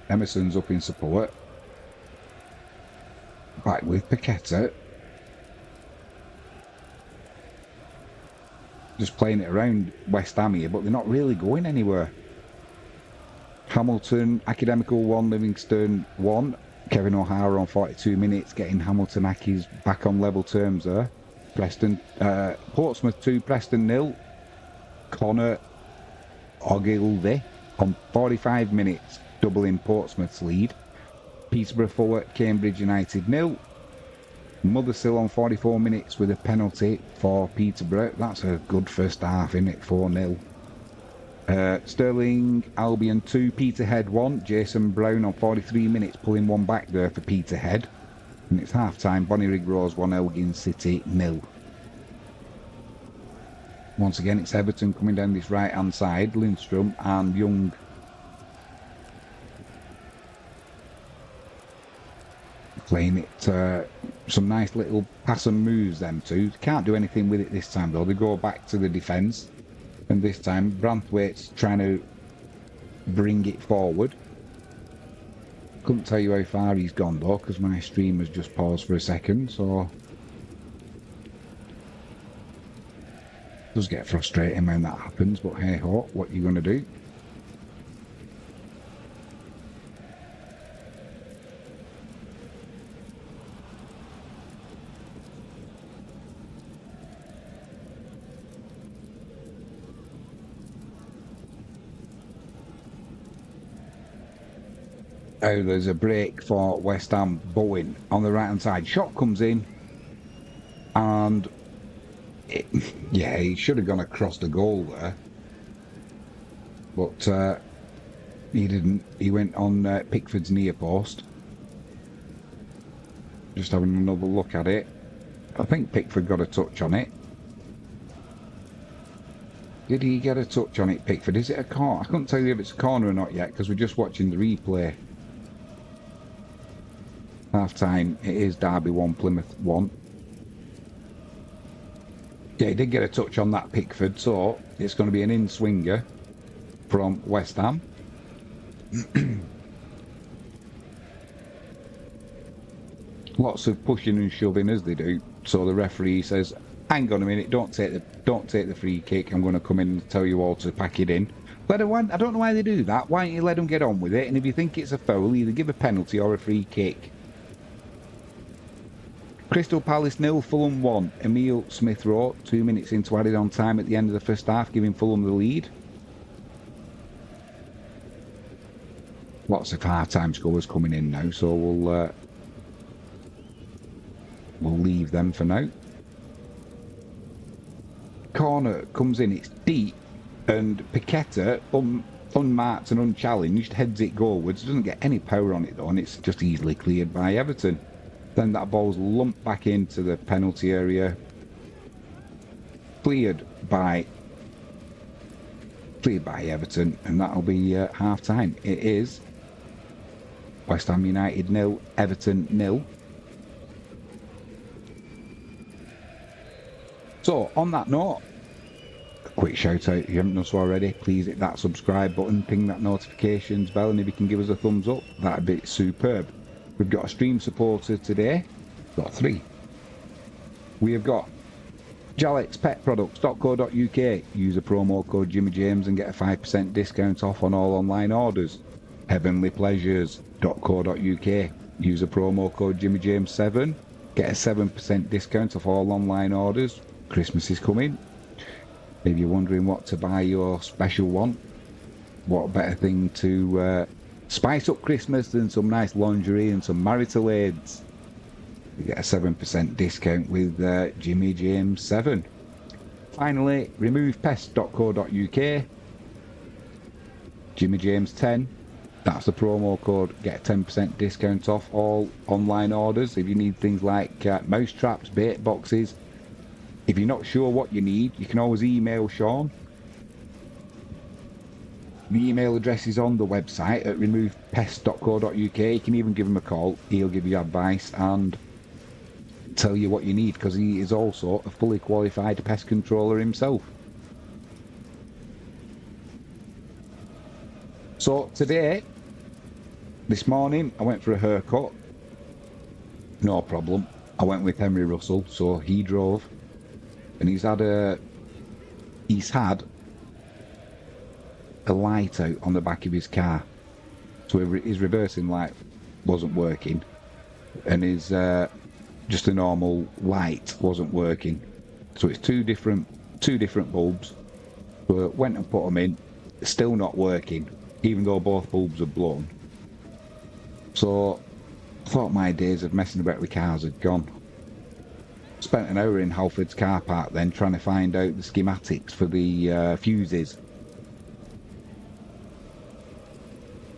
Speaker 1: Emerson's up in support. Back with Paqueta. Just playing it around West Ham here, but they're not really going anywhere. Hamilton, Academical 1, Livingston 1. Kevin O'Hara on 42 minutes, getting Hamilton Accies back on level terms there. Portsmouth 2, Preston 0. Connor Ogilvie on 45 minutes, doubling Portsmouth's lead. Peterborough 4, Cambridge United 0. Mothersill on 44 minutes with a penalty for Peterborough. That's a good first half, isn't it? 4-0. Stirling Albion 2, Peterhead 1. Jason Brown on 43 minutes pulling one back there for Peterhead. And it's half time. Bonnyrigg Rose 1, Elgin City 0. Once again, it's Everton coming down this right hand side. Lindstrom and Young. Playing it, some nice little pass and moves, them two. Can't do anything with it this time, though. They go back to the defence. And this time, Branthwaite's trying to bring it forward. Couldn't tell you how far he's gone, though, because my stream has just paused for a second, so... It does get frustrating when that happens, but hey-ho, what are you going to do? Oh, there's a break for West Ham. Bowen on the right-hand side. Shot comes in, and yeah, he should have gone across the goal there, but he didn't. He went on Pickford's near post. Just having another look at it. I think Pickford got a touch on it. Did he get a touch on it, Pickford? Is it a corner? I couldn't tell you if it's a corner or not yet because we're just watching the replay. Half time, it is Derby 1, Plymouth 1. Yeah, he did get a touch on that, Pickford, so it's going to be an in-swinger from West Ham. Lots of pushing and shoving as they do. So the referee says, hang on a minute, don't take the free kick, I'm going to come in and tell you all to pack it in. I don't know why they do that. Why don't you let them get on with it? And if you think it's a foul, either give a penalty or a free kick. Crystal Palace 0, Fulham 1. Emile Smith-Rowe, 2 minutes into added on time at the end of the first half, giving Fulham the lead. Lots of half-time scores coming in now, so we'll leave them for now. Corner comes in, it's deep, and Paqueta, unmarked and unchallenged, heads it goalwards. Doesn't get any power on it though, and it's just easily cleared by Everton. Then that ball's lumped back into the penalty area, cleared by Everton, and that'll be half time. It is West Ham United 0, Everton 0. So on that note, a quick shout out, if you haven't done so already, please hit that subscribe button, ping that notifications bell, and if you can give us a thumbs up, that'd be superb. We've got a stream supporter today. Got 3. We have got jalexpetproducts.co.uk. Use a promo code Jimmy James and get a 5% discount off on all online orders. Heavenlypleasures.co.uk. Use a promo code Jimmy James 7. Get a 7% discount off all online orders. Christmas is coming. If you're wondering what to buy your special one, what better thing to spice up Christmas than some nice lingerie and some marital aids. You get a 7% discount with Jimmy James 7. Finally, removepest.co.uk. Jimmy James 10. That's the promo code. Get a 10% discount off all online orders. If you need things like mouse traps, bait boxes. If you're not sure what you need, you can always email Sean. The email address is on the website at removepest.co.uk. You can even give him a call. He'll give you advice and tell you what you need, because he is also a fully qualified pest controller himself. So today, this morning, I went for a haircut. No problem. I went with Henry Russell, so he drove. And he's had a light out on the back of his car, so his reversing light wasn't working, and his just a normal light wasn't working. So it's two different bulbs. So I went and put them in, still not working, even though both bulbs are blown. So I thought my days of messing about with cars had gone. Spent an hour in Halford's car park then trying to find out the schematics for the fuses.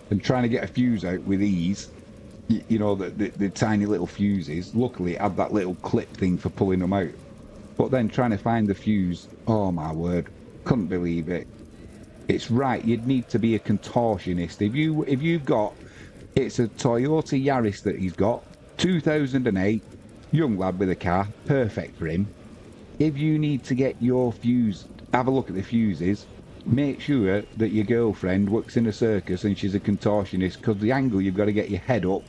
Speaker 1: And trying to get a fuse out with ease, you know, the tiny little fuses. Luckily it had that little clip thing for pulling them out. But then trying to find the fuse, oh my word, couldn't believe it. It's right, you'd need to be a contortionist. If you've got, it's a Toyota Yaris that he's got, 2008, young lad with a car, perfect for him. If you need to get your fuse, have a look at the fuses. Make sure that your girlfriend works in a circus and she's a contortionist, because the angle you've got to get your head up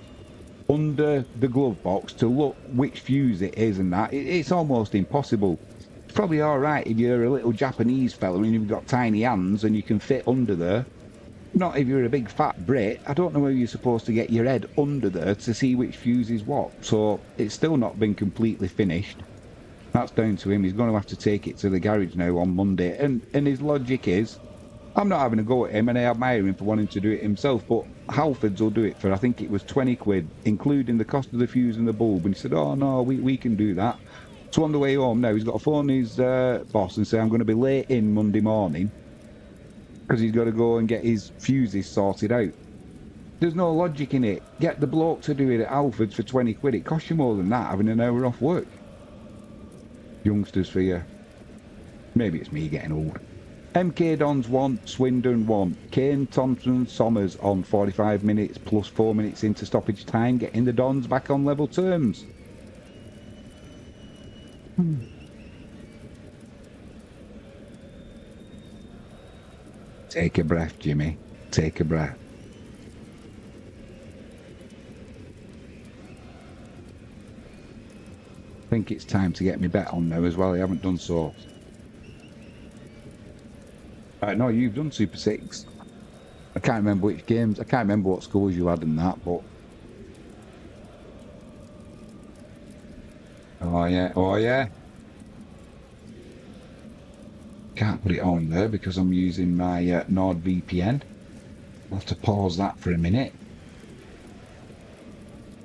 Speaker 1: under the glove box to look which fuse it is and that. It's almost impossible. It's probably all right if you're a little Japanese fella and you've got tiny hands and you can fit under there. Not if you're a big fat Brit. I don't know how you're supposed to get your head under there to see which fuse is what. So it's still not been completely finished. That's down to him. He's going to have to take it to the garage now on Monday. And his logic is, I'm not having a go at him, and I admire him for wanting to do it himself, but Halfords will do it for, I think it was 20 quid, including the cost of the fuse and the bulb. And he said, oh, no, we can do that. So on the way home now, he's got to phone his boss and say, I'm going to be late in Monday morning, because he's got to go and get his fuses sorted out. There's no logic in it. Get the bloke to do it at Halfords for 20 quid. It costs you more than that having an hour off work. Youngsters for you. Maybe it's me getting old. MK Dons 1, Swindon 1. Kane, Thompson, Sommers on 45 minutes plus 4 minutes into stoppage time, getting the Dons back on level terms. Take a breath, Jimmy. Take a breath. I think it's time to get me bet on now as well. I haven't done so. No, you've done Super 6. I can't remember which games. I can't remember what scores you had in that, but... Oh, yeah. Oh, yeah. Can't put it on there because I'm using my NordVPN. I'll have to pause that for a minute.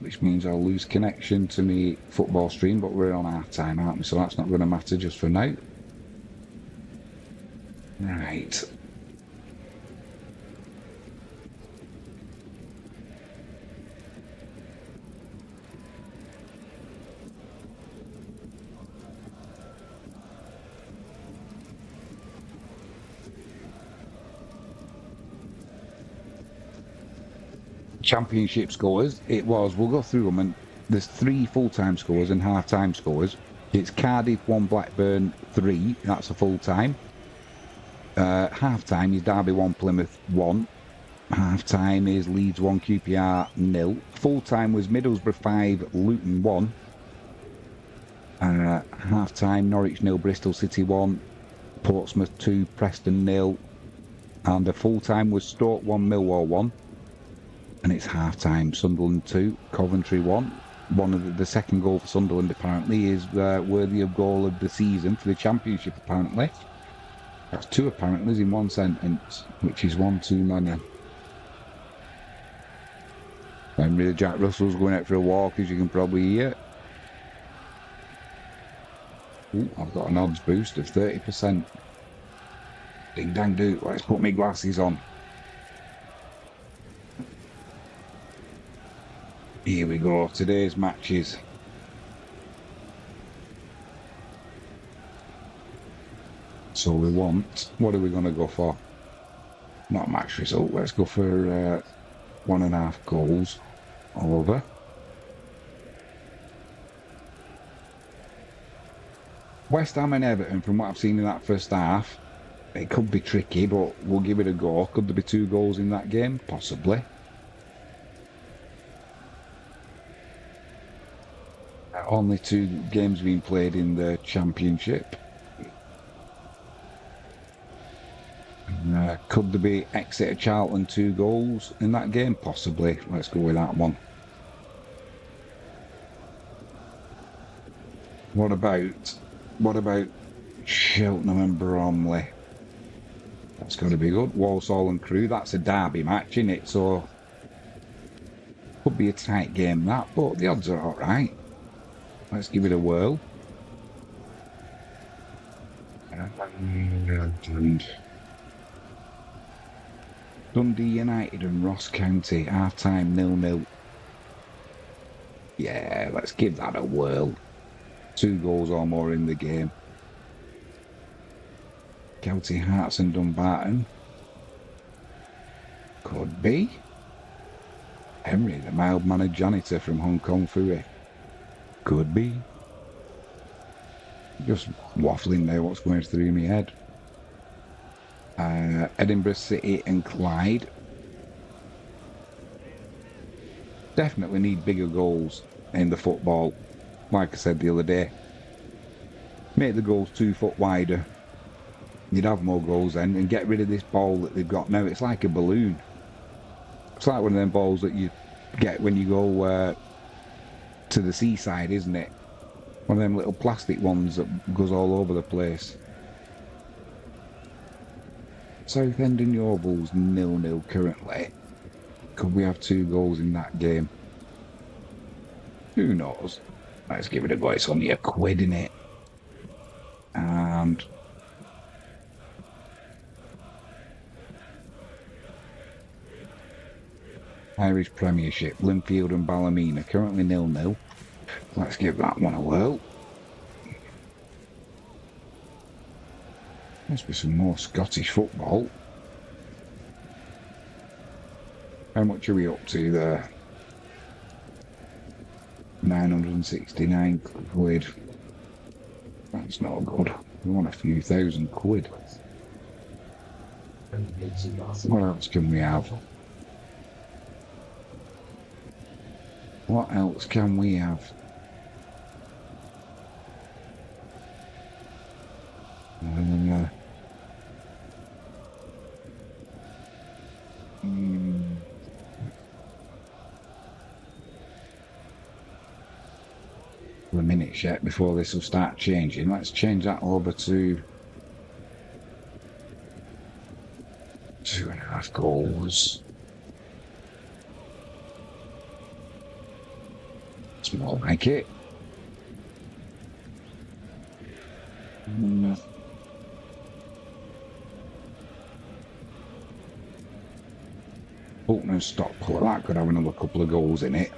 Speaker 1: Which means I'll lose connection to my football stream, but we're on half time, aren't we? So that's not going to matter just for now. Right. Championship scores, we'll go through them, and there's 3 full-time scores and half-time scores. It's Cardiff 1, Blackburn 3, that's a full-time. Half-time is Derby 1, Plymouth 1. Half-time is Leeds 1, QPR 0. Full-time was Middlesbrough 5, Luton 1. Half-time Norwich 0, Bristol City 1, Portsmouth 2, Preston 0. And the full-time was Stoke 1, Millwall 1. And it's half-time, Sunderland 2, Coventry 1. One of the second goal for Sunderland apparently is worthy of goal of the season for the Championship apparently. That's 2 apparently in one sentence, which is one too many. And really Jack Russell's going out for a walk, as you can probably hear. Ooh, I've got an odds boost of 30%. Ding dang do, let's put my glasses on. Here we go, today's matches. So we want, what are we going to go for? Not match result, let's go for 1.5 goals over. West Ham and Everton, from what I've seen in that first half, it could be tricky, but we'll give it a go. Could there be 2 goals in that game? Possibly. Only 2 games being played in the Championship. Could there be Exeter Charlton 2 goals in that game? Possibly. Let's go with that one. What about Cheltenham and Bromley? That's going to be good. Walsall and Crewe, that's a derby match, isn't it? So could be a tight game that, but the odds are alright. Let's give it a whirl. And Dundee United and Ross County, half-time 0-0. Yeah, let's give that a whirl. 2 goals or more in the game. County Hearts and Dumbarton. Could be. Henry, the mild-mannered janitor from Hong Kong Fooey. Could be. Just waffling there, what's going through my head. Edinburgh City and Clyde. Definitely need bigger goals in the football. Like I said the other day. Make the goals 2 foot wider. You'd have more goals then, and get rid of this ball that they've got now. It's like a balloon. It's like one of them balls that you get when you go to the seaside, isn't it? One of them little plastic ones that goes all over the place. Southend and Yeovils 0-0 currently. Could we have 2 goals in that game? Who knows? Let's give it a go. It's only £1, innit? And Irish Premiership, Linfield and Ballymena, currently 0-0. Let's give that one a whirl. Must be some more Scottish football. How much are we up to there? £969. That's not good. We want a few £1,000. What else can we have? What else can we have? A minute yet before this will start changing. Let's change that over to 2.5 goals. It's more like it. Bolton Stockport, that could have another couple of goals in it.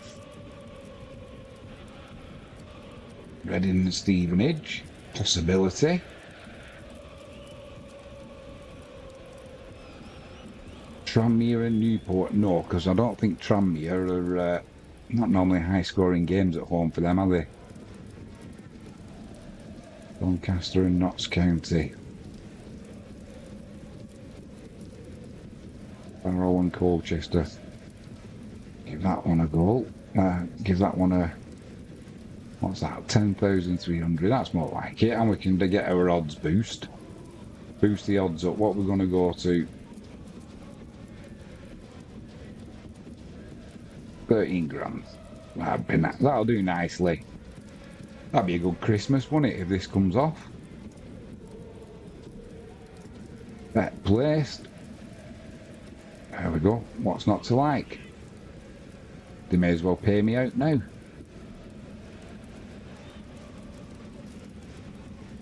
Speaker 1: Reading and Stevenage, possibility. Tranmere and Newport, no, because I don't think Tranmere are not normally high-scoring games at home for them, are they? Doncaster and Notts County. Barrow and Colchester. Give that one a goal. Give that one a... What's that? 10,300. That's more like it. And we can get our odds boost. Boost the odds up. What we're going to go to? 13 grand. That'll do nicely. That'd be a good Christmas, wouldn't it, if this comes off? Bet placed. There we go. What's not to like? They may as well pay me out now.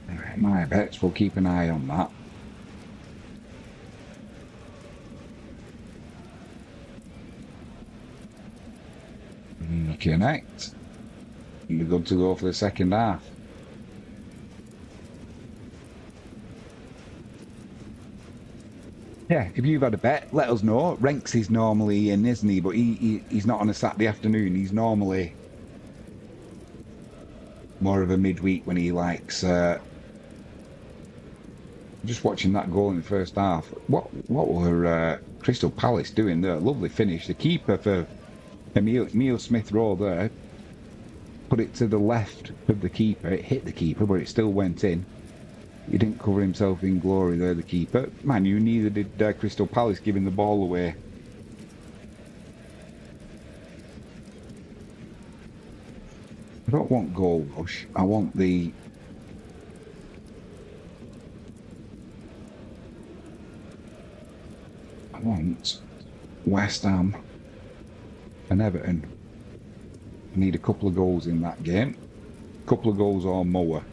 Speaker 1: Right, my bets, we'll keep an eye on that. Connect. You're good to go for the second half. Yeah, if you've had a bet, let us know. Renks is normally in, isn't he? But he's not on a Saturday afternoon. He's normally more of a midweek when he likes... just watching that goal in the first half. What were Crystal Palace doing there? Lovely finish. The keeper for Emile Smith-Rowe there put it to the left of the keeper. It hit the keeper, but it still went in. He didn't cover himself in glory there, the keeper. Man, you neither did Crystal Palace giving the ball away. I don't want goal rush. I want West Ham and Everton. I need a couple of goals in that game. A couple of goals or more.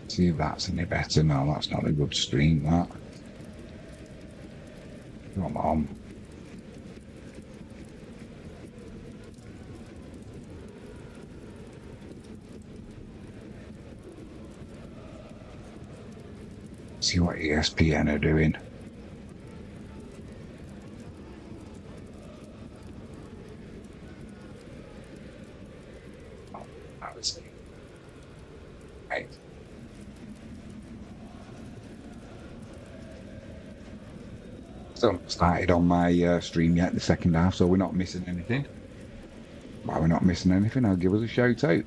Speaker 1: See if that's any better. No, that's not a good stream, that. Come on. See what ESPN are doing. Oh, that was it. Right. Still not started on my stream yet, the second half, so we're not missing anything. Why we're not missing anything, I'll give us a shout out.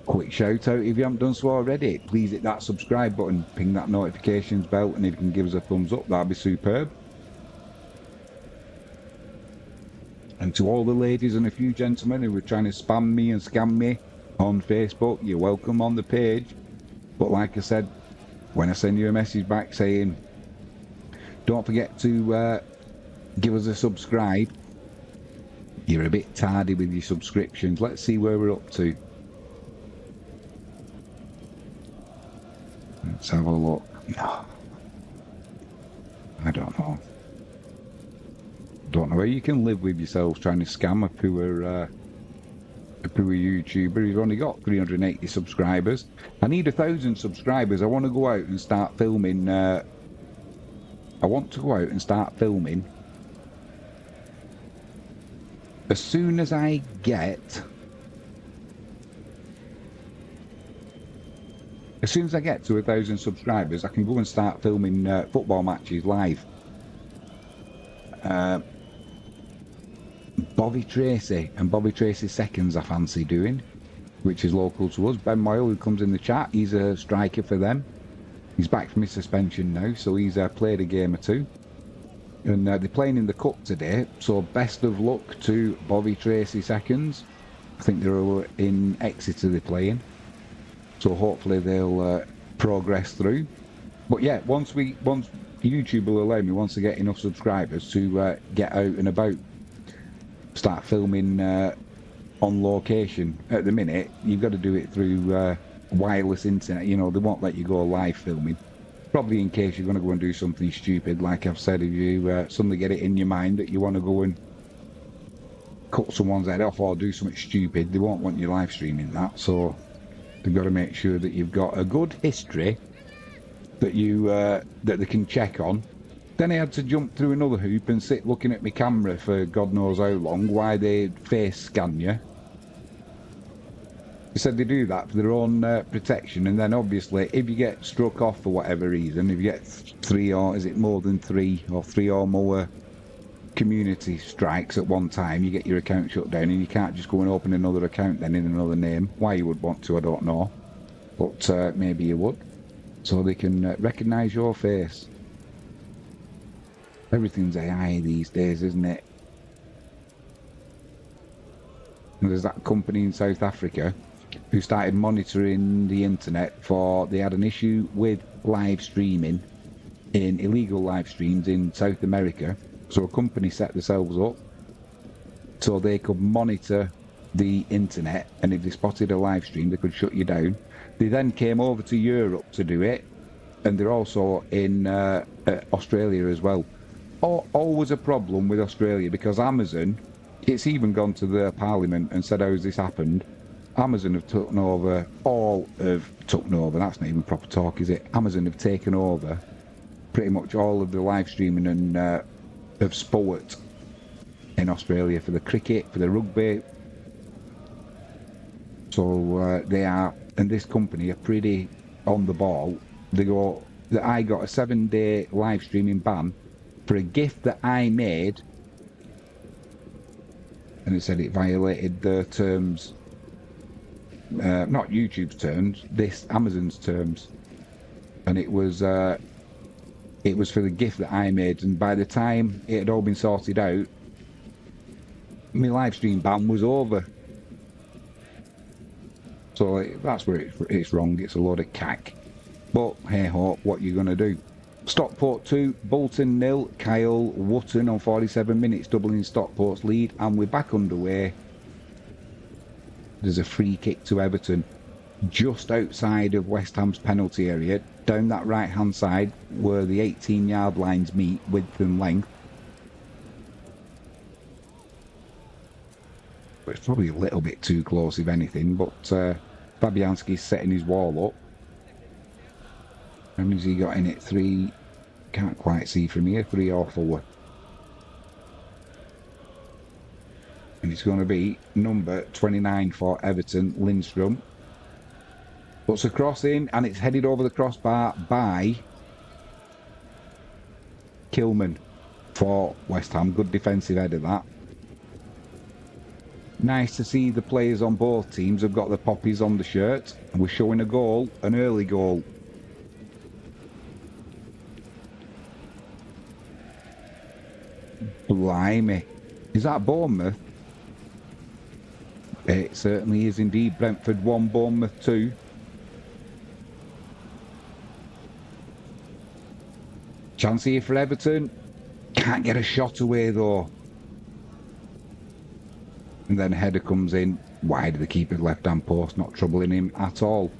Speaker 1: Quick shout out if you haven't done so already. Please hit that subscribe button, ping that notifications bell, and if you can give us a thumbs up, that'd be superb. And to all the ladies and a few gentlemen who were trying to spam me and scam me on Facebook, you're welcome on the page. But like I said, when I send you a message back saying, don't forget to give us a subscribe, you're a bit tardy with your subscriptions. Let's see where we're up to. Let's have a look. I don't know. Don't know how you can live with yourselves trying to scam a poor YouTuber. He's only got 380 subscribers. I need 1,000 subscribers. I want to go out and start filming. I want to go out and start filming as soon as I get to 1,000 subscribers. I can go and start filming football matches live. Bobby Tracy and Bobby Tracy Seconds I fancy doing, which is local to us. Ben Moyle, who comes in the chat, he's a striker for them. He's back from his suspension now, so he's played a game or two. And they're playing in the cup today, so best of luck to Bobby Tracy Seconds. I think they're in Exeter they're playing, so hopefully they'll progress through. But yeah, once YouTube will allow me, once I get enough subscribers, to get out and about, start filming on location. At the minute, you've got to do it through wireless internet. You know, they won't let you go live filming. Probably in case you're going to go and do something stupid. Like I've said, if you suddenly get it in your mind that you want to go and cut someone's head off or do something stupid, they won't want you live streaming that. So they've got to make sure that you've got a good history that that they can check on. Then I had to jump through another hoop and sit looking at my camera for God knows how long, while they face scan you. They said they do that for their own protection, and then obviously if you get struck off for whatever reason, if you get three or more community strikes at one time, you get your account shut down and you can't just go and open another account then in another name. Why you would want to, I don't know, but maybe you would, so they can recognise your face. Everything's AI these days, isn't it? And there's that company in South Africa who started monitoring the internet they had an issue with live streaming, in illegal live streams in South America. So a company set themselves up so they could monitor the internet, and if they spotted a live stream, they could shut you down. They then came over to Europe to do it, and they're also in Australia as well. Always a problem with Australia, because Amazon, it's even gone to their parliament and said, how's this happened? Amazon have taken over, that's not even proper talk, is it? Amazon have taken over pretty much all of the live streaming and of sport in Australia, for the cricket, for the rugby. So they are, and this company are pretty on the ball. I got a 7-day live streaming ban for a gift that I made, and it said it violated the terms, not YouTube's terms, this Amazon's terms, and it was for the gift that I made, and by the time it had all been sorted out, my live stream ban was over. So that's where it's wrong. It's a load of cack. But hey ho, what you gonna do? Stockport 2, Bolton 0, Kyle Wotton on 47 minutes, doubling Stockport's lead, and we're back underway. There's a free kick to Everton, just outside of West Ham's penalty area, down that right-hand side where the 18-yard lines meet, width and length. But it's probably a little bit too close, if anything, but Fabianski's setting his wall up. How many has he got in it? 3. Can't quite see from here. 3 or 4. And it's going to be number 29 for Everton, Lindstrom. Puts a cross in, and it's headed over the crossbar by Kilman for West Ham. Good defensive header, that. Nice to see the players on both teams have got the poppies on the shirt. And we're showing a goal, an early goal. Blimey. Is that Bournemouth? It certainly is indeed. Brentford 1, Bournemouth 2. Chance here for Everton. Can't get a shot away though. And then a header comes in wide of the keeper's left-hand post, not troubling him at all.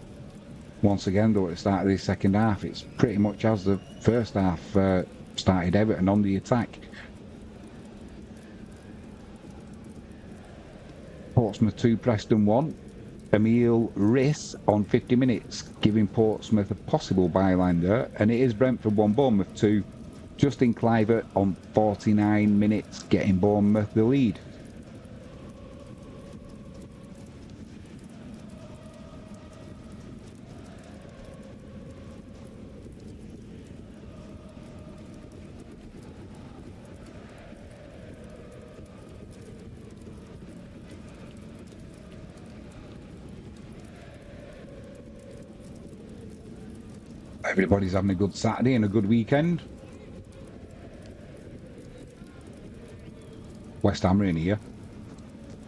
Speaker 1: Once again though, at the start of the second half, it's pretty much as the first half started. Everton on the attack. Portsmouth 2, Preston 1. Emil Riss on 50 minutes, giving Portsmouth a possible byline there. And it is Brentford 1, Bournemouth 2. Justin Clivert on 49 minutes, getting Bournemouth the lead. Everybody's having a good Saturday and a good weekend. West Ham are in here.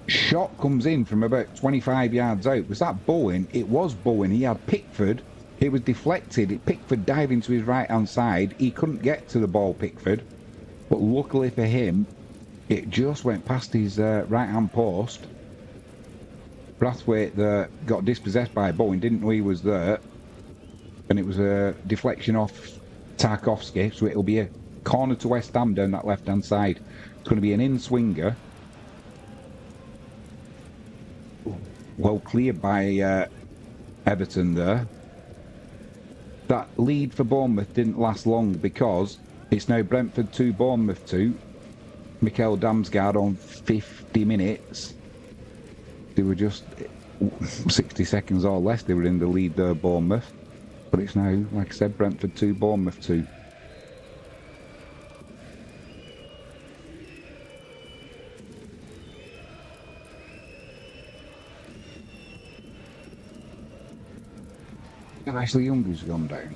Speaker 1: Shot comes in from about 25 yards out. Was that Bowen? It was Bowen. He had Pickford. It was deflected. Pickford diving to his right-hand side. He couldn't get to the ball, Pickford. But luckily for him, it just went past his right-hand post. Brathwaite got dispossessed by Bowen. Didn't know he was there. And it was a deflection off Tarkowski, so it'll be a corner to West Ham down that left-hand side. It's going to be an in-swinger. Well cleared by Everton there. That lead for Bournemouth didn't last long because it's now Brentford 2, Bournemouth 2. Mikel Damsgaard on 50 minutes. They were just 60 seconds or less. They were in the lead there, Bournemouth. But it's now, like I said, Brentford 2, Bournemouth 2. And Ashley Young who's gone down.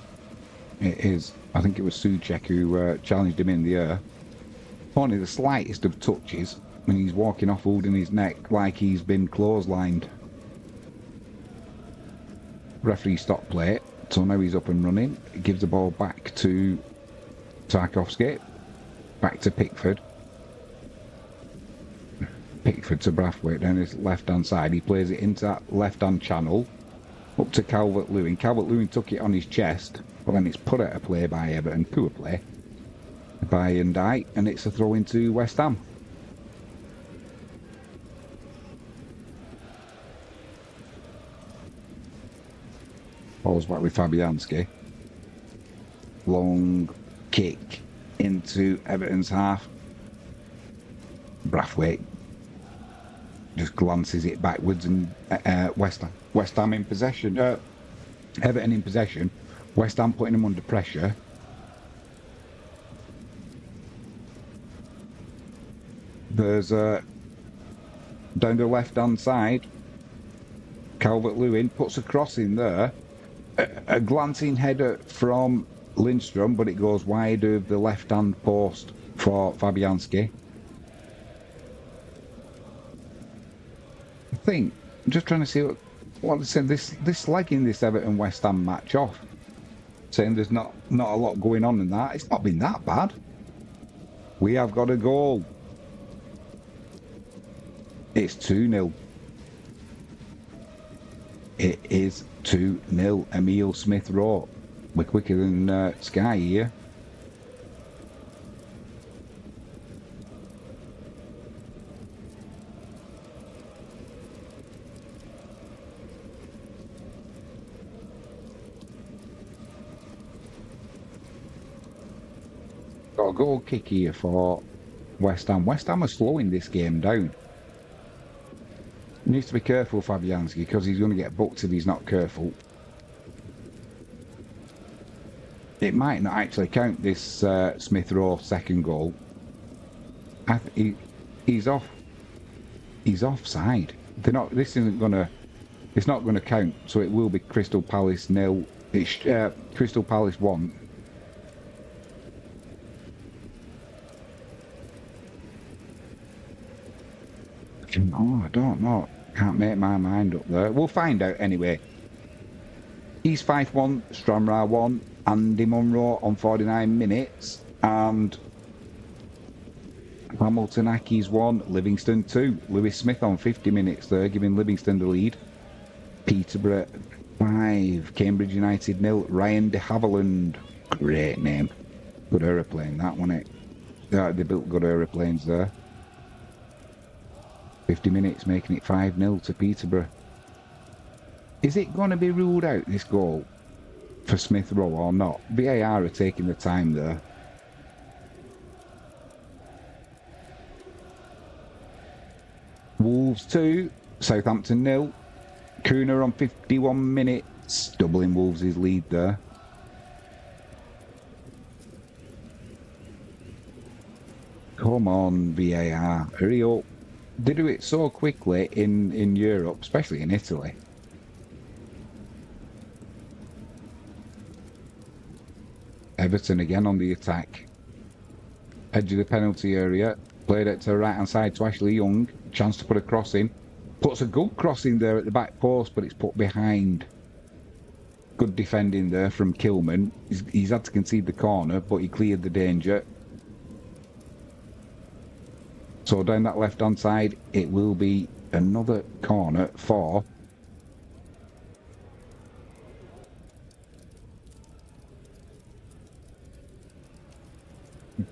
Speaker 1: It is, I think it was Souček who challenged him in the air. Only the slightest of touches, and he's walking off holding his neck like he's been clotheslined. Referee stopped play. So now he's up and running. He gives the ball back to Tarkowski. Back to Pickford. Pickford to Brathwaite down his left-hand side. He plays it into that left-hand channel. Up to Calvert-Lewin. Calvert-Lewin took it on his chest. But then it's put out of play by Everton. Poor play by Ndai. And it's a throw into West Ham. Ball's back with Fabianski. Long kick into Everton's half. Brathwaite just glances it backwards and West Ham in possession. Everton in possession. West Ham putting them under pressure. There's down the left-hand side. Calvert-Lewin puts a cross in there. A glancing header from Lindstrom, but it goes wide of the left-hand post for Fabianski. I think, I'm just trying to see what they said, this slagging this Everton West Ham match off. Saying there's not a lot going on in that. It's not been that bad. We have got a goal. It's 2-0. It is 2-0. Emil Smith-Rowe. We're quicker than Sky here. goal kick here for West Ham. West Ham are slowing this game down. He needs to be careful, Fabianski, because he's going to get booked if he's not careful. It might not actually count, this Smith Rowe second goal. He's off. He's offside. They're not. This isn't gonna. It's not going to count. So it will be Crystal Palace 0. It's Crystal Palace 1. Oh, I don't know. Can't make my mind up there. We'll find out anyway. East Fife 1, Stranraer 1, Andy Munro on 49 minutes, and Hamilton Accies 1, Livingston 2. Lewis Smith on 50 minutes there, giving Livingston the lead. Peterborough 5, Cambridge United 0, Ryan de Havilland. Great name. Good aeroplane, that, wasn't it? Yeah, they built good aeroplanes there. 50 minutes, making it 5-0 to Peterborough. Is it going to be ruled out, this goal, for Smith Rowe or not? VAR are taking the time there. Wolves 2, Southampton 0. Kuna on 51 minutes, doubling Wolves' lead there. Come on, VAR, hurry up. They do it so quickly in Europe, especially in Italy. Everton again on the attack. Edge of the penalty area. Played it to the right hand side to Ashley Young. Chance to put a cross in. Puts a good cross in there at the back post, but it's put behind. Good defending there from Kilman. He's had to concede the corner, but he cleared the danger. So down that left-hand side, it will be another corner for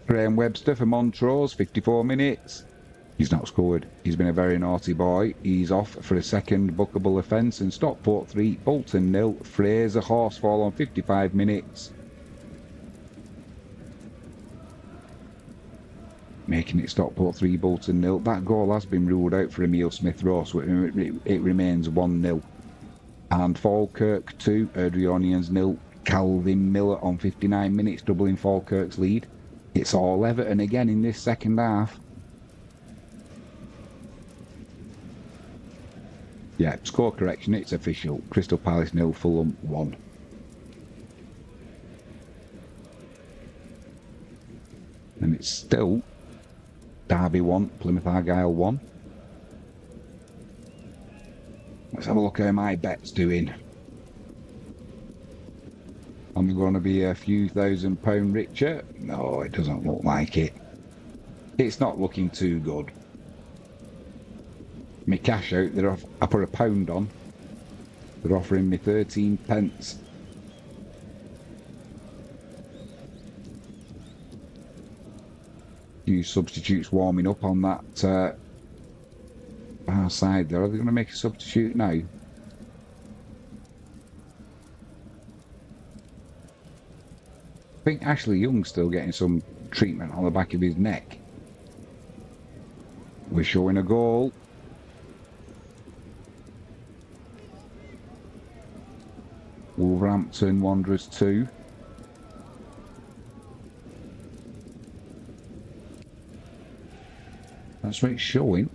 Speaker 1: Graham Webster for Montrose, 54 minutes. He's not scored. He's been a very naughty boy. He's off for a second bookable offence. And Stockport 3, Bolton 0. Fraser Horsfall on 55 minutes. Making it Stockport 3, Bolton 0. That goal has been ruled out for Emile Smith-Rowe, so it remains 1-0. And Falkirk 2, Erdrionians 0. Calvin Miller on 59 minutes, doubling Falkirk's lead. It's all Everton again in this second half. Yeah, score correction, it's official. Crystal Palace 0, Fulham 1. And it's still Derby 1, Plymouth Argyle 1. Let's have a look how my bet's doing. Am I going to be a few £1,000 richer? No, it doesn't look like it. It's not looking too good. My cash out, I put £1 on. They're offering me 13 pence. Few substitutes warming up on that far side there. Are they going to make a substitute now? I think Ashley Young's still getting some treatment on the back of his neck. We're showing a goal. Wolverhampton Wanderers 2. That's what it's showing.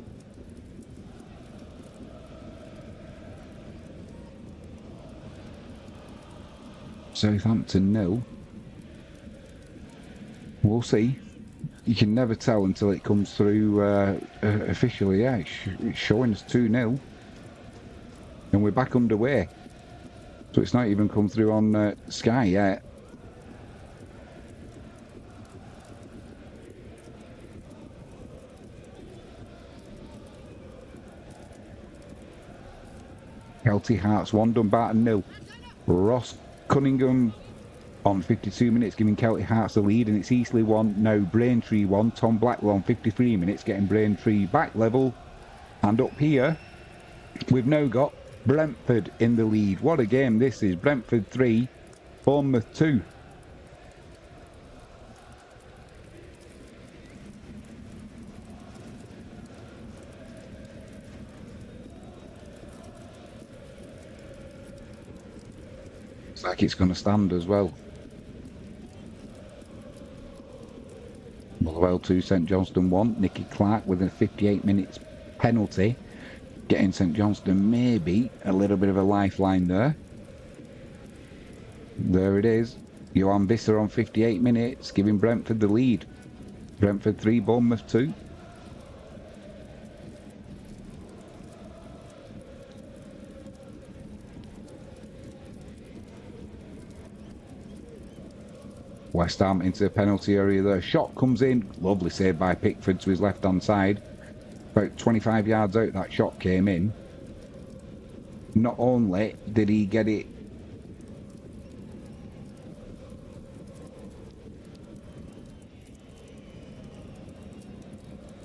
Speaker 1: Southampton 0. We'll see. You can never tell until it comes through officially. Yeah, it's showing us 2-0. And we're back underway. So it's not even come through on Sky yet. Kelty Hearts 1, Dumbarton 0. Ross Cunningham on 52 minutes giving Kelty Hearts the lead, and it's Eastleigh 1, now Braintree 1. Tom Blackwell on 53 minutes getting Braintree back level. And up here, we've now got Brentford in the lead. What a game this is. Brentford 3, Bournemouth 2. Looks like it's going to stand as well. Motherwell 2, St Johnstone 1. Nicky Clark with a 58 minutes penalty, getting St Johnstone maybe a little bit of a lifeline there. There it is. Johan Visser on 58 minutes, giving Brentford the lead. Brentford 3, Bournemouth 2. West Ham into the penalty area there. Shot comes in. Lovely save by Pickford to his left-hand side. About 25 yards out, that shot came in. Not only did he get it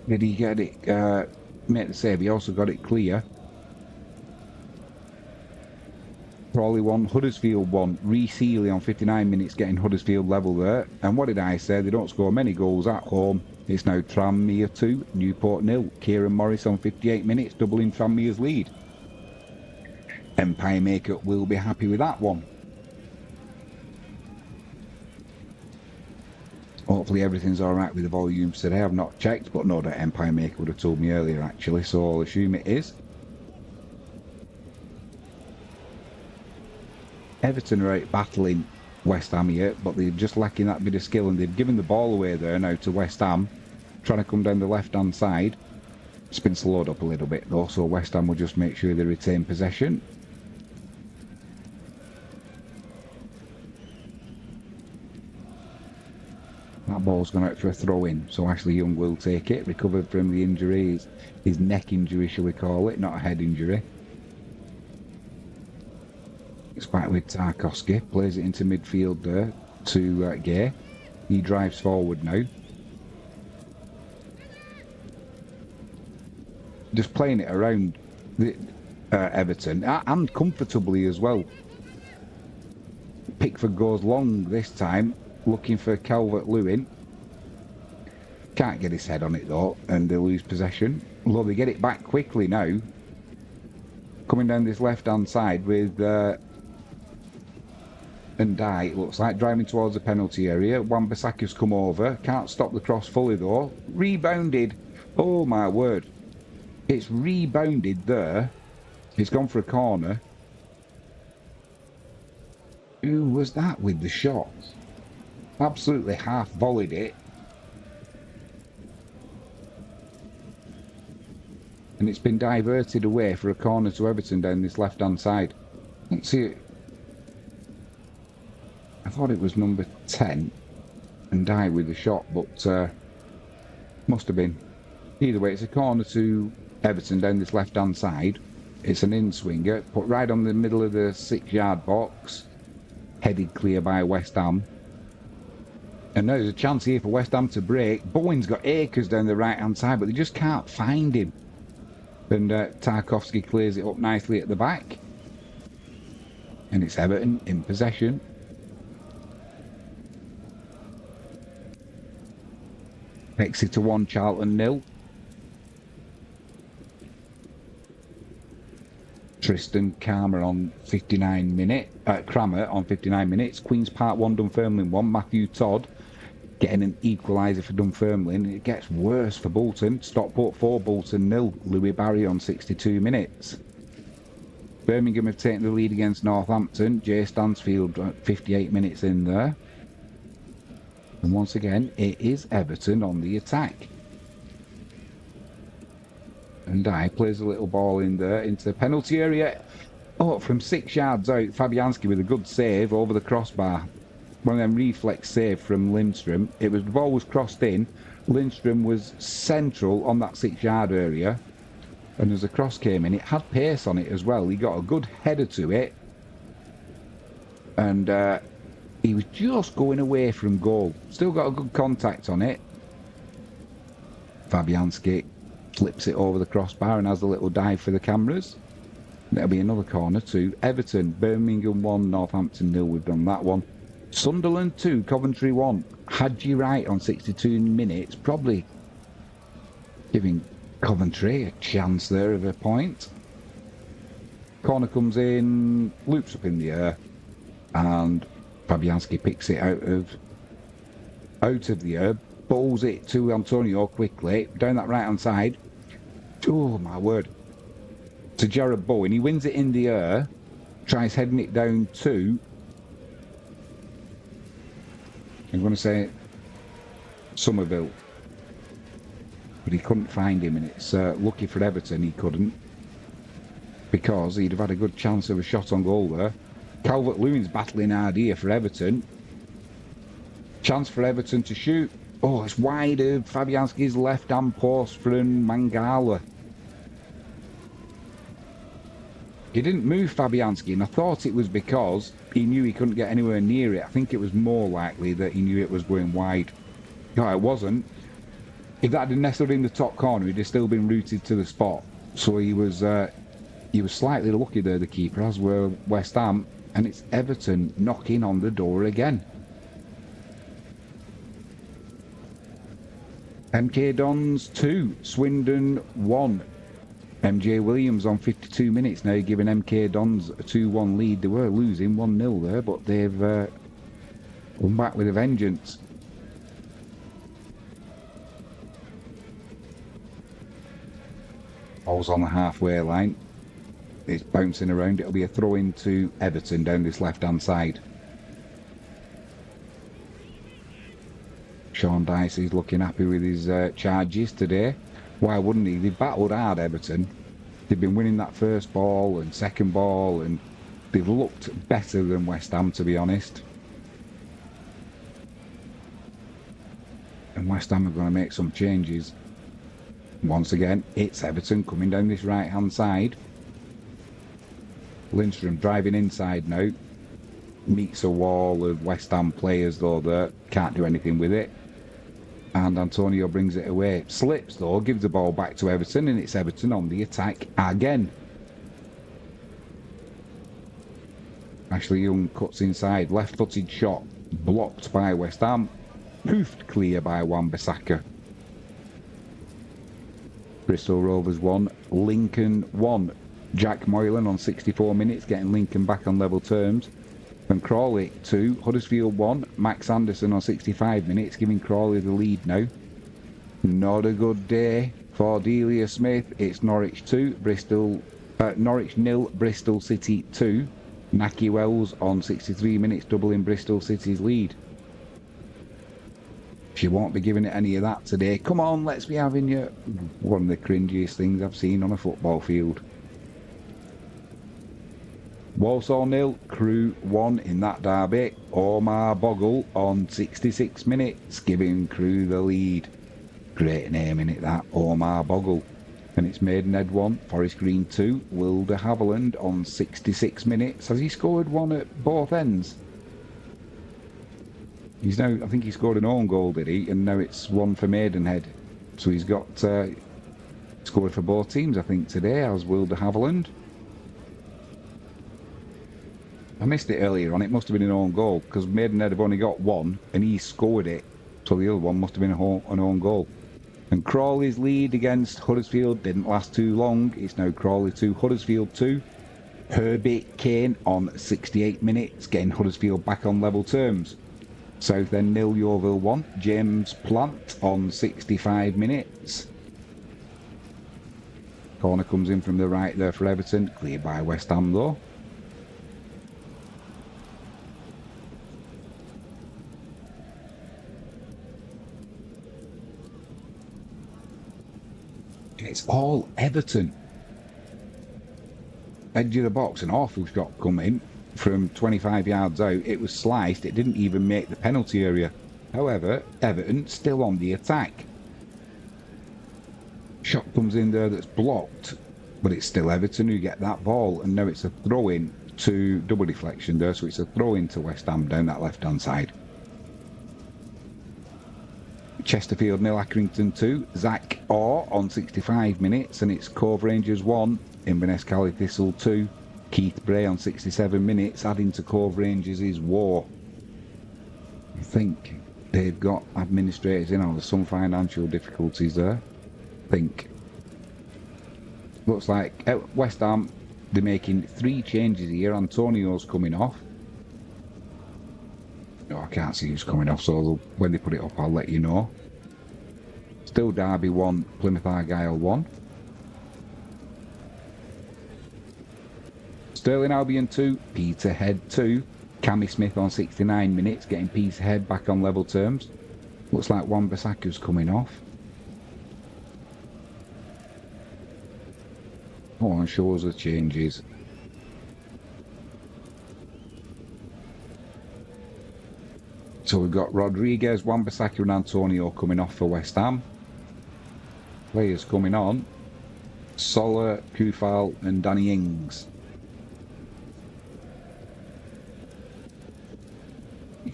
Speaker 1: make the save, he also got it clear. Crawley 1, Huddersfield 1. Reece Healy on 59 minutes getting Huddersfield level there. And what did I say? They don't score many goals at home. It's now Tranmere 2, Newport 0. Kieran Morris on 58 minutes, doubling Tranmere's lead. Empire Makeup will be happy with that one. Hopefully everything's alright with the volumes today. I've not checked, but no doubt Empire Maker would have told me earlier actually, so I'll assume it is. Everton are out battling West Ham here, but they're just lacking that bit of skill, and they've given the ball away there now to West Ham, trying to come down the left-hand side. It's been slowed up a little bit though, so West Ham will just make sure they retain possession. That ball's gone out for a throw-in, so Ashley Young will take it. Recovered from the injury, his neck injury, shall we call it, not a head injury. It's back with Tarkowski, plays it into midfield there to Gay. He drives forward now. Just playing it around the, Everton, and comfortably as well. Pickford goes long this time, looking for Calvert-Lewin. Can't get his head on it though, and they lose possession. Although they get it back quickly now. Coming down this left-hand side with Ndai, it looks like, driving towards the penalty area. Wan-Bissaka's come over, can't stop the cross fully though. Rebounded, oh my word. It's rebounded there. It's gone for a corner. Who was that with the shot? Absolutely half volleyed it. And it's been diverted away for a corner to Everton down this left-hand side. Let's see it. I thought it was number 10 and died with the shot, but must have been. Either way, it's a corner to Everton down this left-hand side. It's an in-swinger, put right on the middle of the 6-yard box. Headed clear by West Ham. And now there's a chance here for West Ham to break. Bowen's got Akers down the right-hand side, but they just can't find him. And Tarkowski clears it up nicely at the back. And it's Everton in possession. Exeter 1, Charlton 0. Tristan Kramer on 59 minutes. Queen's Park 1, Dunfermline 1. Matthew Todd getting an equaliser for Dunfermline. It gets worse for Bolton. Stockport 4, Bolton 0. Louis Barry on 62 minutes. Birmingham have taken the lead against Northampton. Jay Stansfield 58 minutes in there. And once again, it is Everton on the attack. And I plays a little ball in there into the penalty area. Oh, from 6 yards out, Fabianski with a good save over the crossbar. One of them reflex save from Lindstrom. The ball was crossed in. Lindstrom was central on that 6-yard area. And as the cross came in, it had pace on it as well. He got a good header to it. And he was just going away from goal. Still got a good contact on it. Fabianski flips it over the crossbar and has a little dive for the cameras. That'll be another corner to Everton. Birmingham 1, Northampton 0. We've done that one. Sunderland 2, Coventry 1. Hadji Wright on 62 minutes. Probably giving Coventry a chance there of a point. Corner comes in, loops up in the air. and Fabianski picks it out of the air, bowls it to Antonio quickly down that right hand side. Oh my word! To Jared Bowen, he wins it in the air, tries heading it down to, I'm going to say Somerville, but he couldn't find him, and it's lucky for Everton he couldn't, because he'd have had a good chance of a shot on goal there. Calvert-Lewin's battling hard here for Everton. Chance for Everton to shoot. Oh, it's wide of Fabianski's left-hand post from Mangala. He didn't move Fabianski, and I thought it was because he knew he couldn't get anywhere near it. I think it was more likely that he knew it was going wide. No, it wasn't. If that had nestled in the top corner, he'd have still been rooted to the spot. So he was slightly lucky there, the keeper, as were West Ham, and it's Everton knocking on the door again. MK Dons 2, Swindon 1. MJ Williams on 52 minutes now, giving MK Dons a 2-1 lead. They were losing 1-0 there, but they've come back with a vengeance. Ball's on the halfway line. It's bouncing around. It'll be a throw into Everton down this left-hand side. Sean Dicey's looking happy with his charges today. Why wouldn't he? They've battled hard, Everton. They've been winning that first ball and second ball, and they've looked better than West Ham, to be honest. And West Ham are going to make some changes. Once again, it's Everton coming down this right-hand side. Lindstrom driving inside now. Meets a wall of West Ham players, though, that can't do anything with it. And Antonio brings it away. Slips, though, gives the ball back to Everton, and it's Everton on the attack again. Ashley Young cuts inside. Left-footed shot. Blocked by West Ham. Poofed clear by Wan-Bissaka. Bristol Rovers 1. Lincoln 1. Jack Moylan on 64 minutes, getting Lincoln back on level terms. And Crawley 2, Huddersfield 1, Max Anderson on 65 minutes, giving Crawley the lead now. Not a good day for Delia Smith. It's Norwich 2, Norwich 0, Bristol City 2. Naki Wells on 63 minutes, doubling Bristol City's lead. She won't be giving it any of that today. Come on, let's be having you. One of the cringiest things I've seen on a football field. Walsall 0, Crew 1 in that derby. Omar Bogle on 66 minutes, giving Crew the lead. Great name in it, that, Omar Bogle. And it's Maidenhead 1, Forest Green 2, Will de Havilland on 66 minutes. Has he scored one at both ends? He's now, I think he scored an own goal, did he? And now it's one for Maidenhead. So he's got scored for both teams, I think, today, as Will de Havilland. I missed it earlier on. It must have been an own goal, because Maidenhead have only got one, and he scored it. So the other one must have been an own goal. And Crawley's lead against Huddersfield didn't last too long. It's now Crawley 2, Huddersfield 2. Herbie Kane on 68 minutes, getting Huddersfield back on level terms. Southend 0, Yeovil 1. James Plant on 65 minutes. Corner comes in from the right there for Everton. Cleared by West Ham, though. It's all Everton. Edge of the box, an awful shot coming from 25 yards out. It was sliced. It didn't even make the penalty area. However, Everton still on the attack. Shot comes in there that's blocked, but it's still Everton who get that ball. And now it's a throw-in to double deflection there, so it's a throw-in to West Ham down that left-hand side. Chesterfield 0, Accrington 2. Zach Orr on 65 minutes, and it's Cove Rangers 1, Inverness Cali Thistle 2. Keith Bray on 67 minutes, adding to Cove Rangers' war. I think they've got administrators in, or there's some financial difficulties there. I think. Looks like West Ham, they're making 3 changes here. Antonio's coming off. No, I can't see who's coming off, so when they put it up, I'll let you know. Still Derby 1, Plymouth Argyle 1. Stirling Albion 2, Peterhead 2. Cammy Smith on 69 minutes, getting Peterhead back on level terms. Looks like Wan-Bissaka's coming off. Oh, and shows the changes. So we've got Rodriguez, Wan-Bissaka and Antonio coming off for West Ham. Players coming on. Soler, Kufal and Danny Ings.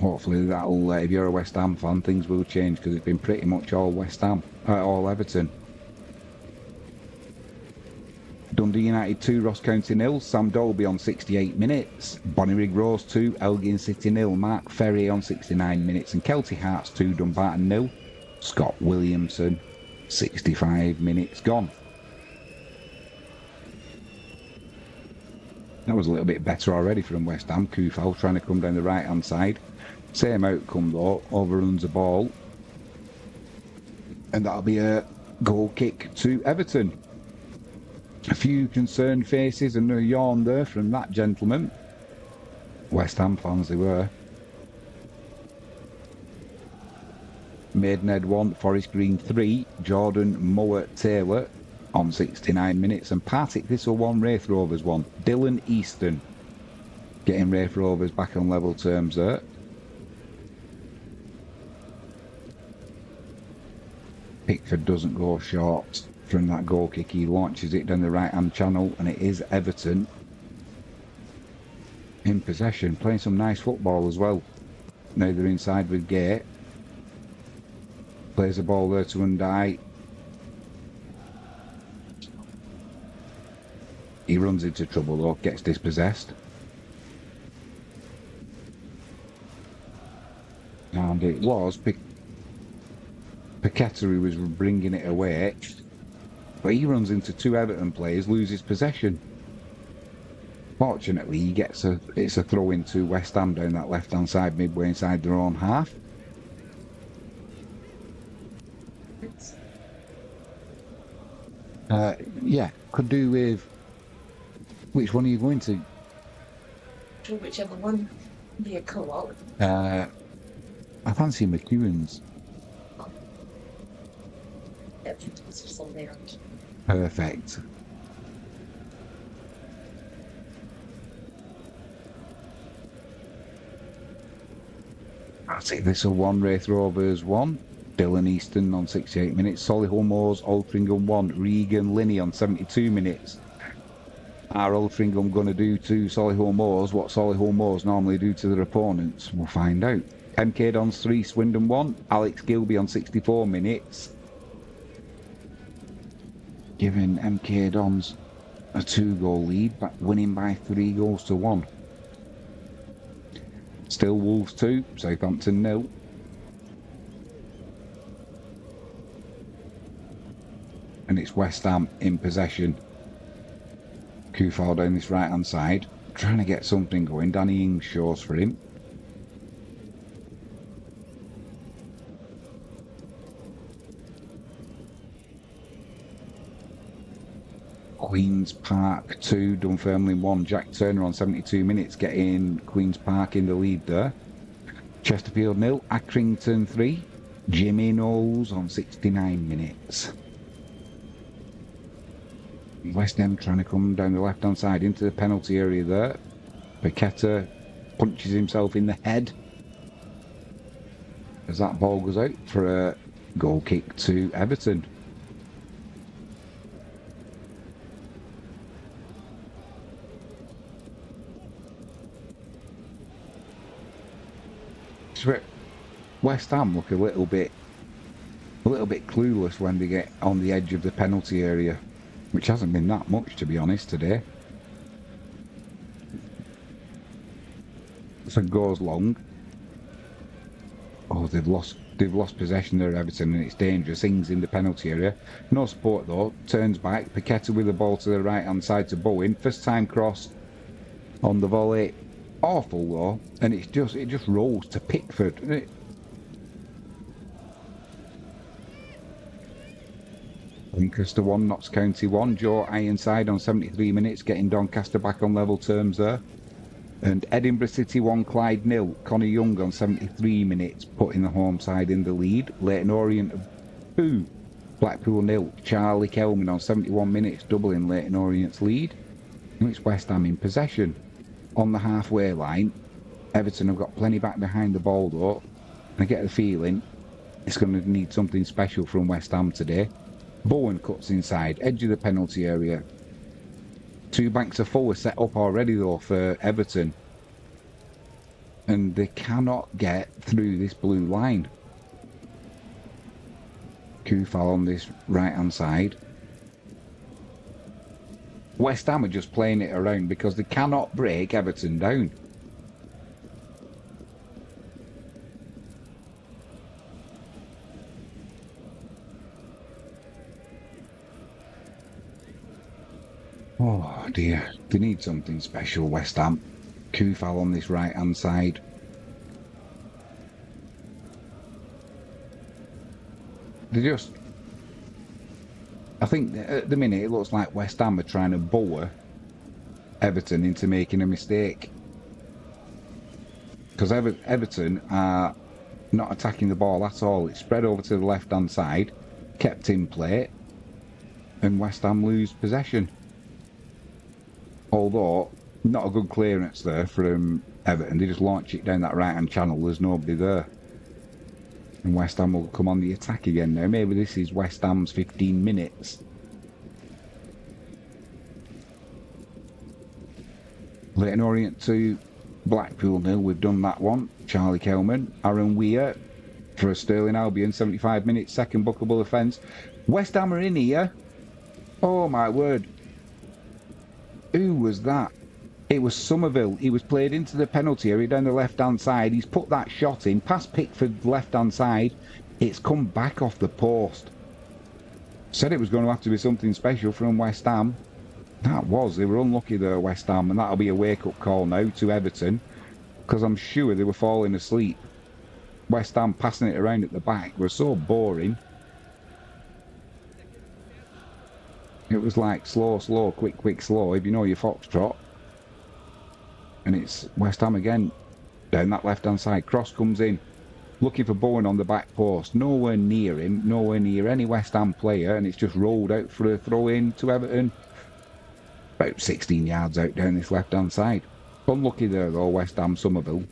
Speaker 1: Hopefully that'll, if you're a West Ham fan, things will change because it's been pretty much all West Ham, all Everton. Dundee United 2, Ross County 0, Sam Dolby on 68 minutes, Bonnyrigg Rose 2, Elgin City 0, Mark Ferry on 69 minutes, and Kelty Hearts 2, Dumbarton 0, Scott Williamson 65 minutes gone. That was a little bit better already from West Ham. Kufal trying to come down the right hand side. Same outcome though, overruns the ball. And that'll be a goal kick to Everton. A few concerned faces and a yawn there from that gentleman. West Ham fans they were. Maidenhead 1, Forest Green 3, Jordan Mower Taylor on 69 minutes, and Partick Thistle 1, Wraith Rovers 1. Dylan Easton getting Wraith Rovers back on level terms there. Pickford doesn't go short from that goal kick. He launches it down the right hand channel, and it is Everton in possession, playing some nice football as well. Now they're inside with Gate. Plays the ball there to Undai. He runs into trouble though, gets dispossessed. And it was Paqueta who was bringing it away. But he runs into two Everton players, loses possession. Fortunately, he gets it's a throw into West Ham down that left-hand side, midway inside their own half. Yeah, could do with... Which one are you going to?
Speaker 2: Whichever one you co-op.
Speaker 1: I fancy McEwen's. Perfect. That's it. This is 1, Wraith Rovers 1. Dylan Easton on 68 minutes. Solihull Moors, Altrincham 1. Regan Linney on 72 minutes. Are Altrincham going to do to Solihull Moors what Solihull Moors normally do to their opponents? We'll find out. MK Dons 3, Swindon 1. Alex Gilby on 64 minutes. Giving MK Dons a 2-goal lead, but winning by 3 goals to 1. Still Wolves 2, Southampton 0. And it's West Ham in possession. Kufal down this right hand side, trying to get something going. Danny Ings shows for him. Queen's Park 2, Dunfermline 1. Jack Turner on 72 minutes, getting Queen's Park in the lead there. Chesterfield 0, Accrington 3. Jimmy Knowles on 69 minutes. West Ham trying to come down the left hand side into the penalty area there. Paqueta punches himself in the head as that ball goes out for a goal kick to Everton. West Ham look a little bit clueless when they get on the edge of the penalty area, which hasn't been that much, to be honest, today. If it goes long, oh, they've lost possession there, Everton, and it's dangerous. Ings in the penalty area, no support though. Turns back, Paqueta with the ball to the right hand side to Bowen. First time cross on the volley, Awful though, and it just rolls to Pickford. Lancaster 1, Notts County 1, Joe Ironside on 73 minutes, getting Doncaster back on level terms there. And Edinburgh City 1, Clyde 0, Connor Young on 73 minutes, putting the home side in the lead. Leyton Orient 2, Blackpool 0, Charlie Kelman on 71 minutes, doubling Leyton Orient's lead. And it's West Ham in possession. On the halfway line, Everton have got plenty back behind the ball though, and I get the feeling it's going to need something special from West Ham today. Bowen cuts inside, edge of the penalty area. Two banks of four are set up already though for Everton, and they cannot get through this blue line. Kufal on this right hand side. West Ham are just playing it around because they cannot break Everton down. Oh dear, they need something special, West Ham. Kufal on this right hand side. They just... I think at the minute it looks like West Ham are trying to bore Everton into making a mistake. Because Everton are not attacking the ball at all. It's spread over to the left-hand side, kept in play, and West Ham lose possession. Although, not a good clearance there from Everton. They just launch it down that right-hand channel. There's nobody there. And West Ham will come on the attack again now. Maybe this is West Ham's 15 minutes. Leyton Orient 2, Blackpool 0. We've done that one. Charlie Kelman. Aaron Weir for a Sterling Albion. 75 minutes. Second bookable offence. West Ham are in here. Oh my word. Who was that? It was Somerville. He was played into the penalty area down the left-hand side. He's put that shot in, past Pickford left-hand side. It's come back off the post. Said it was going to have to be something special from West Ham. That was. They were unlucky there, West Ham, and that'll be a wake-up call now to Everton, because I'm sure they were falling asleep. West Ham passing it around at the back was so boring. It was like slow, slow, quick, quick, slow, if you know your foxtrot. And it's West Ham again, down that left-hand side. Cross comes in, looking for Bowen on the back post. Nowhere near him, nowhere near any West Ham player, and it's just rolled out for a throw-in to Everton. About 16 yards out down this left-hand side. Unlucky there though, West Ham Somerville.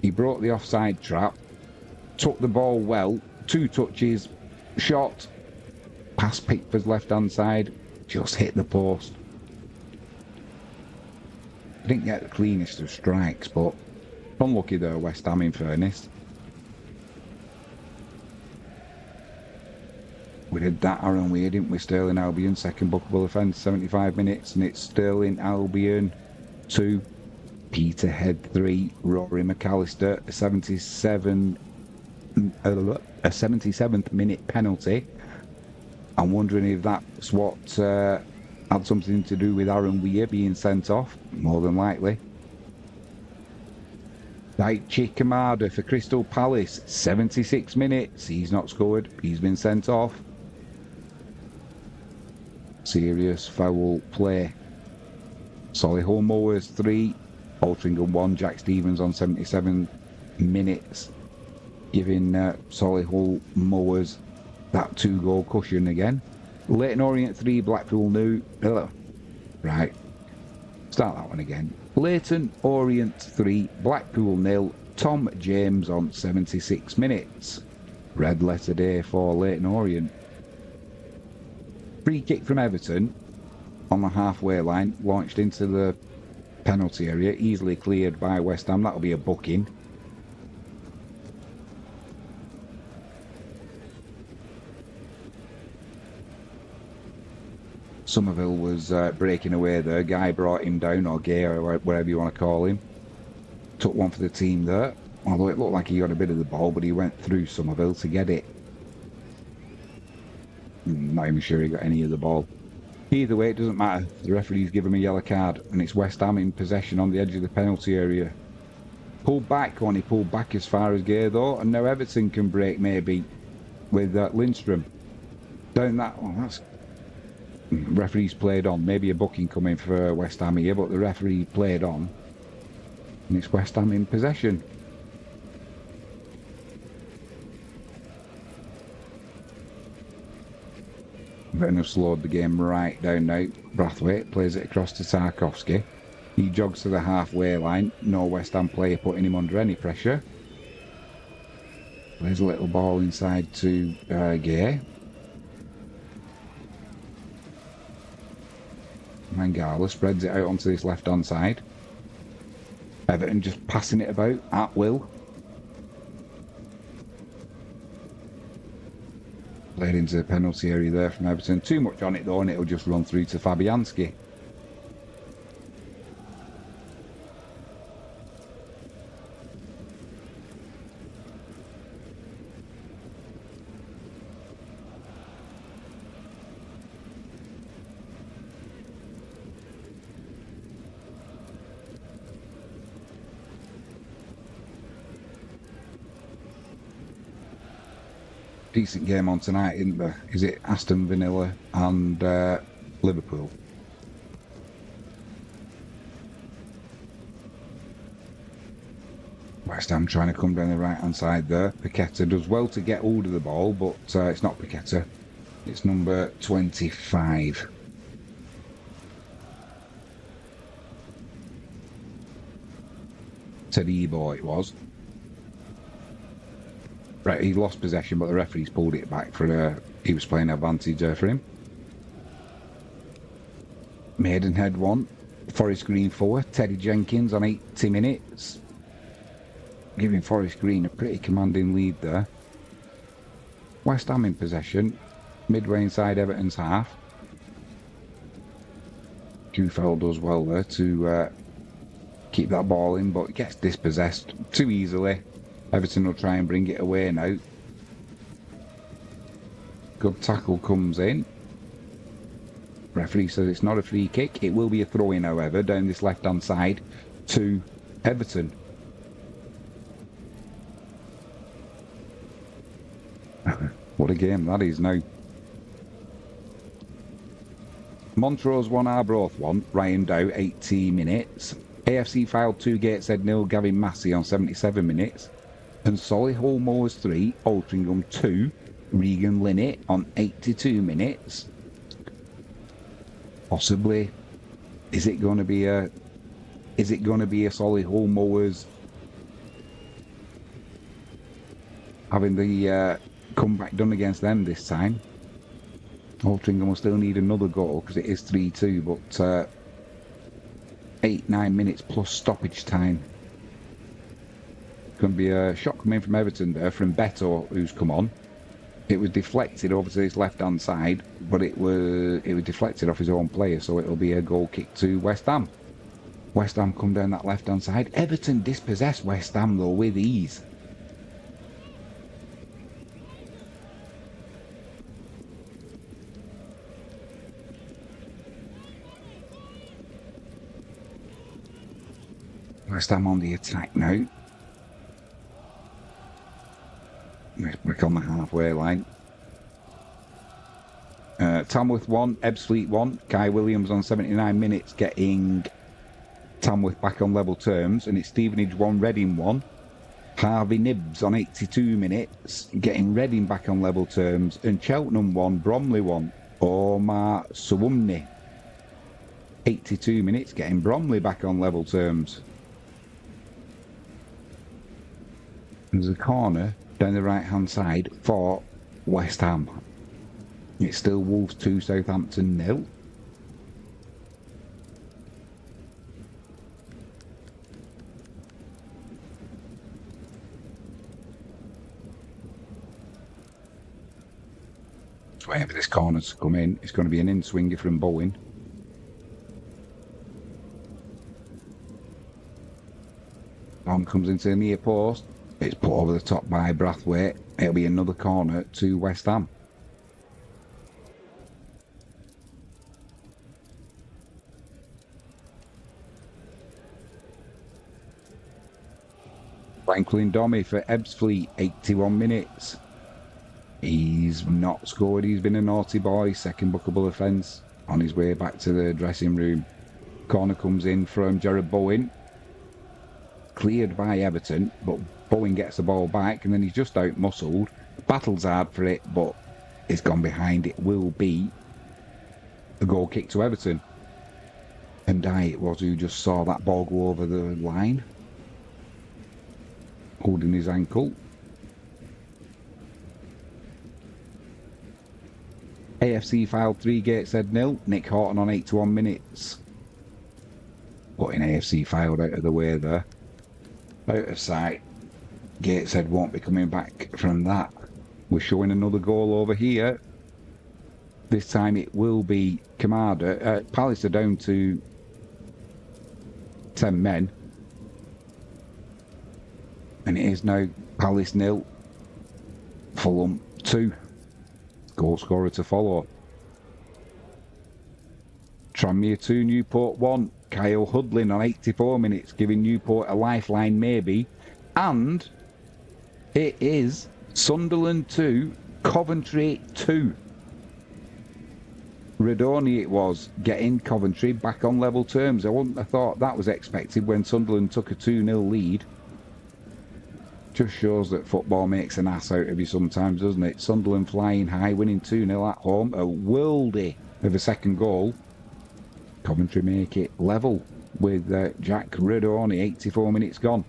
Speaker 1: He broke the offside trap, took the ball well, 2 touches, shot, past Pickford's left-hand side, just hit the post. Didn't get the cleanest of strikes, but unlucky there, West Ham in fairness. We did that Aaron Weir, didn't we? Sterling Albion, second bookable offence, 75 minutes, and it's Sterling Albion 2, Peterhead 3, Rory McAllister, a 77th minute penalty. I'm wondering if that's what had something to do with Aaron Weir being sent off, more than likely. Daichi Kamada for Crystal Palace, 76 minutes, he's not scored, he's been sent off. Serious foul play. Solihull Mowers 3, Altrincham 1, Jack Stevens on 77 minutes, giving Solihull Mowers that 2-goal cushion again. Leyton Orient 3, Blackpool 0. Right. Start that one again. Leyton Orient 3, Blackpool 0. Tom James on 76 minutes. Red letter day for Leyton Orient. Free kick from Everton on the halfway line, launched into the penalty area, easily cleared by West Ham. That'll be a booking. Somerville was breaking away there. Guy brought him down, or Gay, or whatever you want to call him. Took one for the team there. Although it looked like he got a bit of the ball, but he went through Somerville to get it. Not even sure he got any of the ball. Either way, it doesn't matter. The referee's given him a yellow card, and it's West Ham in possession on the edge of the penalty area. Pulled back when he pulled back as far as Gay, though, and now Everton can break, maybe, with Lindstrom. Down that one, that's... Referee's played on. Maybe a booking coming for West Ham here, but the referee played on. And it's West Ham in possession. Everton have slowed the game right down now. Brathwaite plays it across to Tarkowski. He jogs to the halfway line. No West Ham player putting him under any pressure. Plays a little ball inside to Gay. Mangala spreads it out onto this left-hand side. Everton just passing it about at will. Played into the penalty area there from Everton. Too much on it though, and it'll just run through to Fabianski. Decent game on tonight, isn't there? Is it Aston Villa and Liverpool? West Ham trying to come down the right hand side there. Paqueta does well to get hold of the ball, but it's not Paqueta. It's number 25. Teddy Ebo it was. Right, he lost possession, but the referee's pulled it back for he was playing advantage there for him. Maidenhead won. Forest Green 4. Teddy Jenkins on 80 minutes. Giving Forest Green a pretty commanding lead there. West Ham in possession. Midway inside Everton's half. Jufel does well there to keep that ball in, but gets dispossessed too easily. Everton will try and bring it away now. Good tackle comes in. Referee says it's not a free kick. It will be a throw-in, however, down this left-hand side to Everton. What a game that is now. Montrose won, Arbroath won. Ryan Dow, 18 minutes. AFC Fylde 2, Gateshead 0, Gavin Massey on 77 minutes. And Solihull Moors 3, Altrincham 2, Regan Linnett on 82 minutes. Possibly, is it going to be a Solihull Moors having the comeback done against them this time? Altrincham will still need another goal because it is 3-2, but 8-9 minutes plus stoppage time. Going to be a shot coming from Everton there from Beto, who's come on. It was deflected over to his left-hand side, but it was deflected off his own player, so it'll be a goal kick to West Ham. West Ham come down that left-hand side. Everton dispossessed West Ham though with ease. West Ham on the attack now. Let's back on the halfway line. Tamworth 1, Ebbsfleet 1. Kai Williams on 79 minutes getting Tamworth back on level terms. And it's Stevenage 1, Reading 1. Harvey Nibbs on 82 minutes getting Reading back on level terms. And Cheltenham 1, Bromley 1. Omar Suwumni, 82 minutes getting Bromley back on level terms. There's a corner down the right hand side for West Ham. It's still Wolves 2, Southampton 0. Just waiting for this corner to come in. It's going to be an in-swinger from Bowen. On comes into the near post. It's put over the top by Brathwaite. It'll be another corner to West Ham. Franklin Domi for Ebbsfleet, 81 minutes. He's not scored. He's been a naughty boy. Second bookable offence on his way back to the dressing room. Corner comes in from Jared Bowen. Cleared by Everton, but Bowen gets the ball back and then he's just out-muscled. Battles hard for it, but it's gone behind. It will be a goal kick to Everton. And Dye it was who just saw that ball go over the line. Holding his ankle. AFC filed 3, Gateshead 0. Nick Horton on 81 minutes. Putting AFC filed out of the way there. Out of sight. Gateshead won't be coming back from that. We're showing another goal over here. This time it will be Kamada. Palace are down to 10 men. And it is now Palace 0. Fulham 2. Goal scorer to follow. Tranmere 2, Newport 1. Kyle Hudlin on 84 minutes, giving Newport a lifeline maybe. And it is Sunderland 2, Coventry 2. Redoni it was, getting Coventry back on level terms. I wouldn't have thought that was expected when Sunderland took a 2-0 lead. Just shows that football makes an ass out of you sometimes, doesn't it? Sunderland flying high, winning 2-0 at home. A worldie of a second goal. Coventry make it level with Jack Redoni, 84 minutes gone.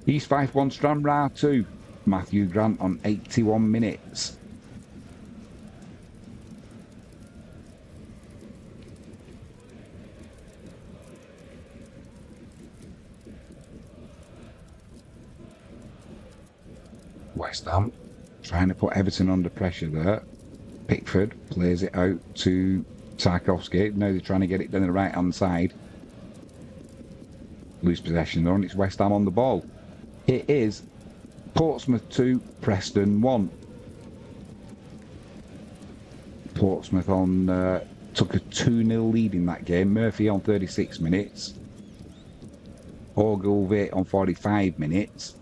Speaker 1: East Fife 1, Stranraer 2. Matthew Grant on 81 minutes. West Ham trying to put Everton under pressure there. Pickford plays it out to Tarkowski. Now they're trying to get it down the right hand side. Loose possession though, and it's West Ham on the ball. It is Portsmouth 2, Preston 1. Portsmouth on took a 2-0 lead in that game. Murphy on 36 minutes. Ogilvie on 45 minutes.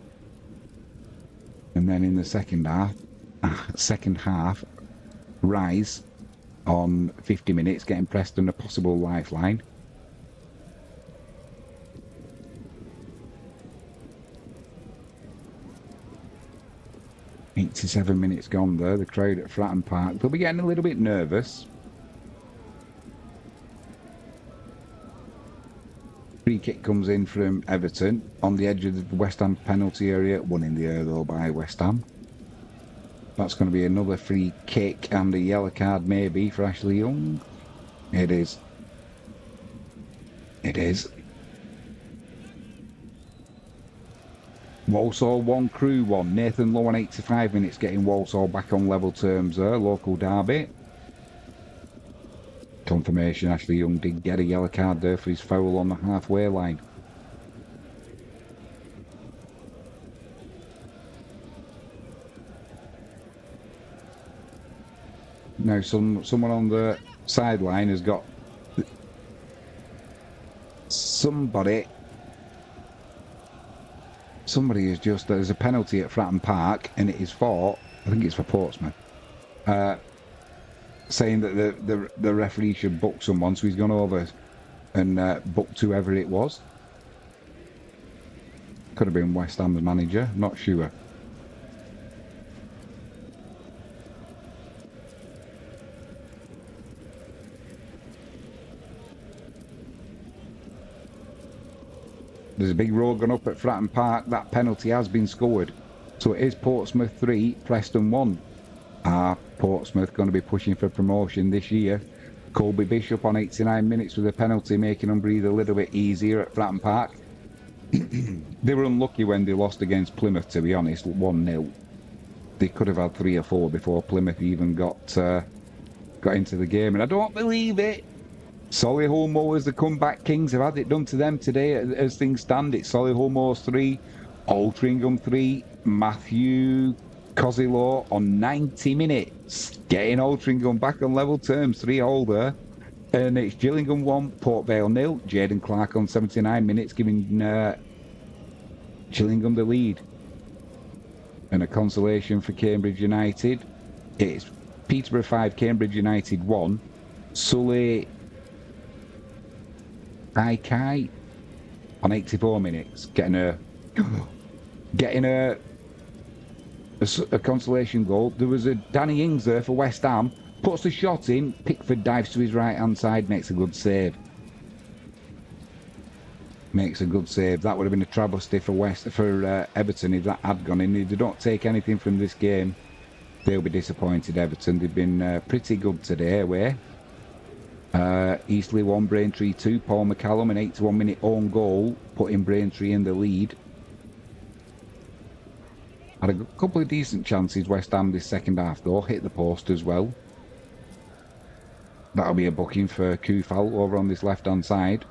Speaker 1: And then in the second half, Rise on 50 minutes, getting Preston a possible lifeline. $87 minutes gone there. The crowd at Fratton Park, they'll be getting a little bit nervous. Free kick comes in from Everton on the edge of the West Ham penalty area. One in the air though by West Ham. That's going to be another free kick and a yellow card maybe for Ashley Young. It is. It is. Walsall 1, Crew 1. Nathan Lowe on 85 minutes, getting Walsall back on level terms there. Local derby. Confirmation Ashley Young did get a yellow card there for his foul on the halfway line. Now someone on the sideline has got somebody is just, there's a penalty at Fratton Park and it is for, I think it's for Portsmouth, saying that the referee should book someone, so he's gone over and booked whoever it was. Could have been West Ham's manager, not sure. There's a big road gone up at Fratton Park. That penalty has been scored. So it is Portsmouth 3, Preston 1. Are Portsmouth going to be pushing for promotion this year? Colby Bishop on 89 minutes with a penalty, making them breathe a little bit easier at Fratton Park. They were unlucky when they lost against Plymouth, to be honest, 1-0. They could have had 3 or 4 before Plymouth even got into the game. And I don't believe it. Solihull as the comeback kings have had it done to them today as things stand. It's Solihull 3, Altrincham 3, Matthew Kozilo on 90 minutes, getting Altrincham back on level terms, 3-all there. And it's Gillingham 1, Port Vale 0, Jaden Clark on 79 minutes, giving Chillingham the lead. And a consolation for Cambridge United. It's Peterborough 5, Cambridge United 1. Sully Aikai on 84 minutes, getting a consolation goal. There was a Danny Ings there for West Ham, puts the shot in. Pickford dives to his right hand side, makes a good save. That would have been a travesty for Everton if that had gone in. If they don't take anything from this game, they'll be disappointed. Everton, they've been pretty good today away. Eastleigh 1, Braintree 2. Paul McCallum, an 81-minute own goal, putting Braintree in the lead. Had a couple of decent chances, West Ham, this second half, though. Hit the post as well. That'll be a booking for Kufal over on this left-hand side.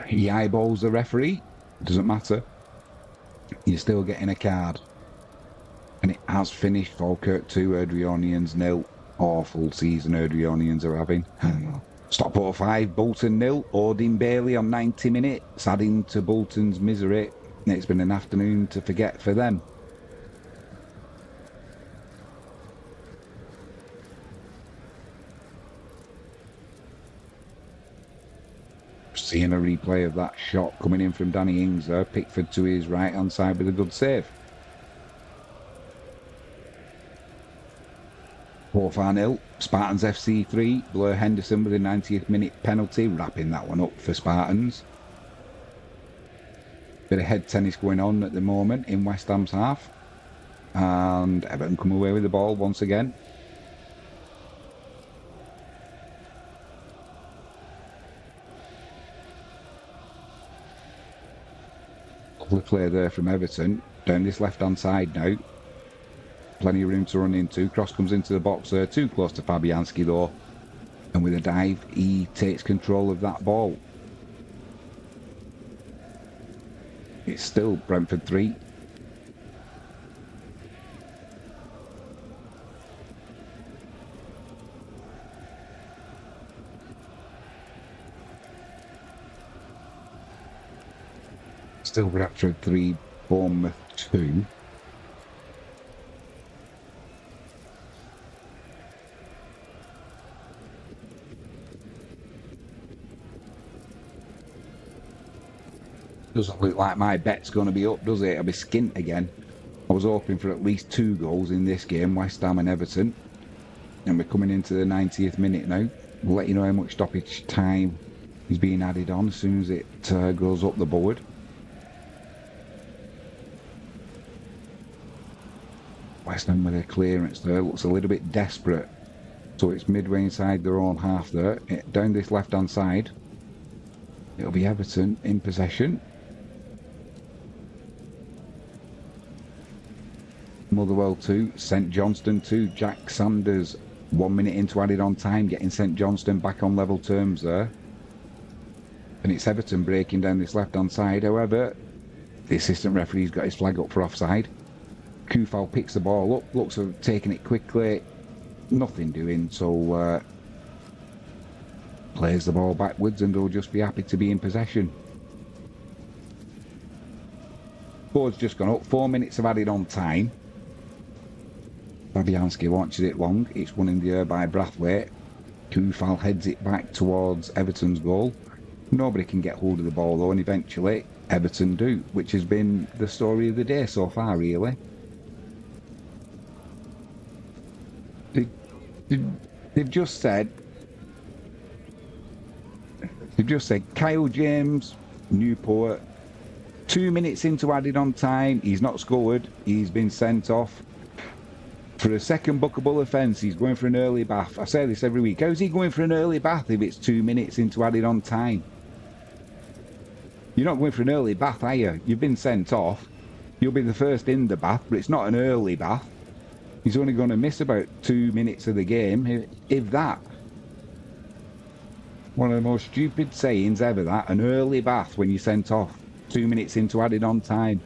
Speaker 1: He eyeballs the referee. Doesn't matter. You're still getting a card. And it has finished. Falkirk 2, Erdrionians 0. Awful season Erdrionians are having. Stockport 5, Bolton 0. Odin Bailey on 90 minutes, adding to Bolton's misery. It's been an afternoon to forget for them. Seeing a replay of that shot coming in from Danny Ings there. Pickford to his right hand side with a good save. 4-0. Spartans FC 3. Blair Henderson with a 90th minute penalty, wrapping that one up for Spartans. Bit of head tennis going on at the moment in West Ham's half. And Everton come away with the ball once again. Lovely play there from Everton. Down this left-hand side now. Plenty of room to run into. Cross comes into the box there. Too close to Fabianski though. And with a dive, he takes control of that ball. It's still Brentford 3. Still Bradford 3, Bournemouth 2. Doesn't look like my bet's going to be up, does it? I'll be skint again. I was hoping for at least 2 goals in this game, West Ham and Everton. And we're coming into the 90th minute now. We'll let you know how much stoppage time is being added on as soon as it goes up the board. West Ham with a clearance there. Looks a little bit desperate. So it's midway inside their own half there. Down this left-hand side. It'll be Everton in possession. Motherwell 2, St Johnstone 2, Jack Sanders 1 minute into added on time, getting St Johnstone back on level terms there. And it's Everton breaking down this left hand side. However, the assistant referee's got his flag up for offside. Kufal picks the ball up, looks at taking it quickly, nothing doing, so plays the ball backwards and they'll just be happy to be in possession. Board's just gone up, 4 minutes of added on time. Fabianski launches it long. It's won in the air by Brathwaite. Kufal heads it back towards Everton's goal. Nobody can get hold of the ball though, and eventually Everton do, which has been the story of the day so far, really. They've just said Kyle James, Newport, 2 minutes into added on time, he's not scored, he's been sent off. For a second bookable offence, he's going for an early bath. I say this every week. How's he going for an early bath if it's 2 minutes into added on time? You're not going for an early bath, are you? You've been sent off. You'll be the first in the bath, but it's not an early bath. He's only going to miss about 2 minutes of the game, if that. One of the most stupid sayings ever, that. An early bath when you're sent off. 2 minutes into added on time.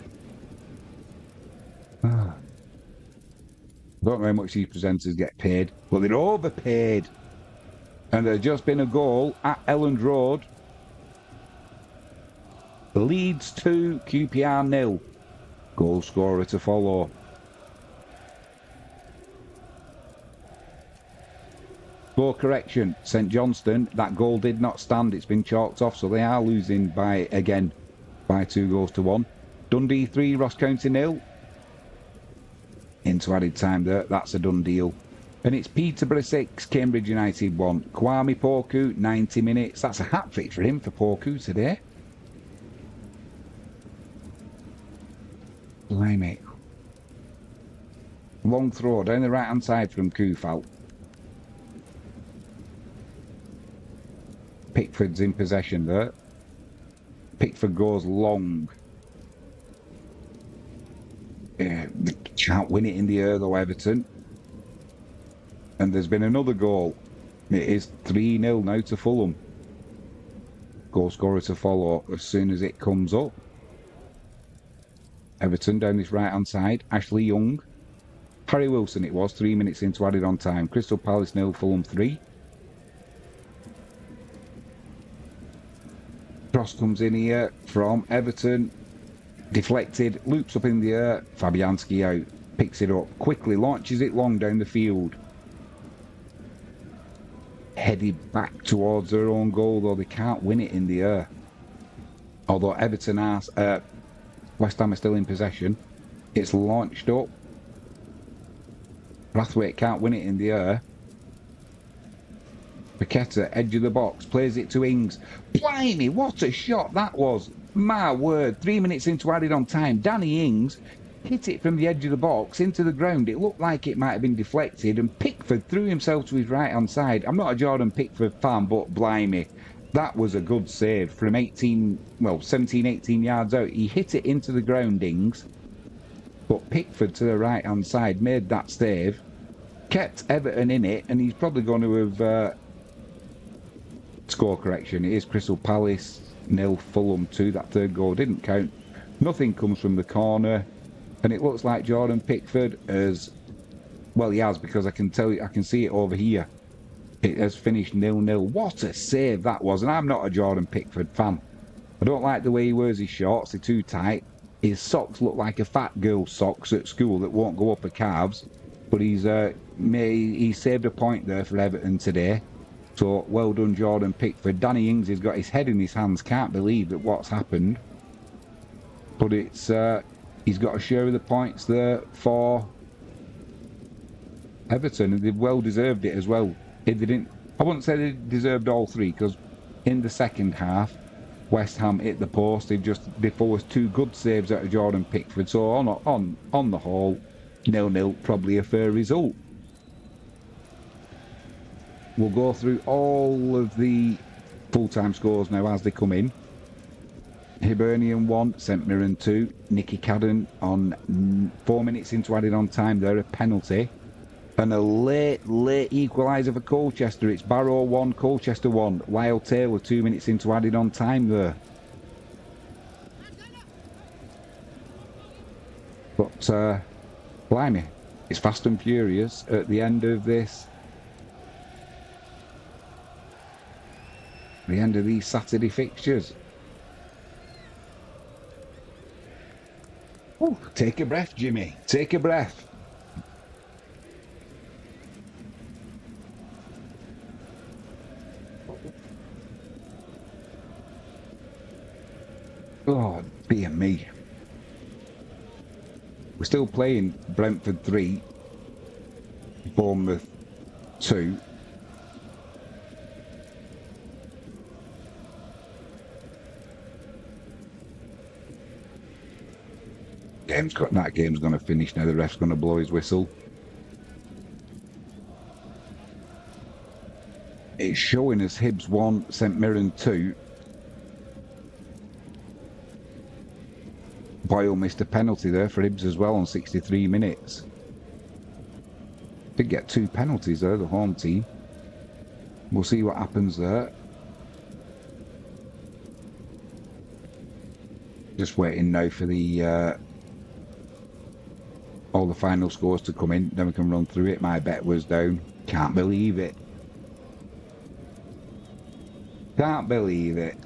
Speaker 1: I don't know how much these presenters get paid, but they're overpaid. And there's just been a goal at Elland Road. Leeds 2, QPR 0. Goal scorer to follow. Score correction, St Johnstone, that goal did not stand. It's been chalked off, so they are losing by 2 goals to 1. Dundee 3, Ross County 0. Into added time there, that's a done deal. And it's Peterborough 6, Cambridge United 1. Kwame Porku, 90 minutes. That's a hat-trick for him for Porku today. Blimey. Long throw down the right-hand side from Kufal. Pickford's in possession there. Pickford goes long. They can't win it in the air though, Everton. And there's been another goal. It is 3-0 now to Fulham. Goal scorer to follow as soon as it comes up. Everton down this right-hand side. Ashley Young. Harry Wilson it was, 3 minutes into added on time. Crystal Palace 0, Fulham 3. Cross comes in here from Everton. Deflected, loops up in the air. Fabianski out. Picks it up. Quickly launches it long down the field. Headed back towards their own goal, though they can't win it in the air. Although Everton are... West Ham are still in possession. It's launched up. Brathwaite can't win it in the air. Paqueta, edge of the box, plays it to Ings. Blimey, what a shot that was. My word, 3 minutes into added on time. Danny Ings hit it from the edge of the box into the ground. It looked like it might have been deflected, and Pickford threw himself to his right-hand side. I'm not a Jordan Pickford fan, but blimey, that was a good save from 17, 18 yards out. He hit it into the ground, Ings, but Pickford to the right-hand side made that save, kept Everton in it, and he's probably going to have... Score correction, it is Crystal Palace 0, Fulham 2. That third goal didn't count. Nothing comes from the corner, and it looks like Jordan Pickford has... Well, he has, because I can see it over here. It has finished 0-0. What a save that was, and I'm not a Jordan Pickford fan. I don't like the way he wears his shorts, they're too tight. His socks look like a fat girl's socks at school that won't go up her calves. But he saved a point there for Everton today. So, well done, Jordan Pickford. Danny Ings has got his head in his hands. Can't believe that what's happened. But it's he's got a share of the points there for Everton, and they've well deserved it as well. If they didn't, I wouldn't say they deserved all three, because in the second half, West Ham hit the post. They forced 2 good saves out of Jordan Pickford. So on the whole, 0-0, probably a fair result. We'll go through all of the full-time scores now as they come in. Hibernian 1, St Mirren 2, Nicky Cadden on 4 minutes into added on time there, a penalty. And a late equaliser for Colchester. It's Barrow 1, Colchester 1. Lyle Taylor 2 minutes into added on time there. But, blimey, it's fast and furious at the end of this. The end of these Saturday fixtures. Ooh, take a breath, Jimmy. Take a breath. Oh, dear me. We're still playing Brentford 3, Bournemouth 2. That game's going to finish now. The ref's going to blow his whistle. It's showing us Hibs 1, St Mirren 2. Boyle missed a penalty there for Hibs as well on 63 minutes. Did get 2 penalties there, the home team. We'll see what happens there. Just waiting now for the all the final scores to come in, then we can run through it. My bet was down. Can't believe it. Can't believe it.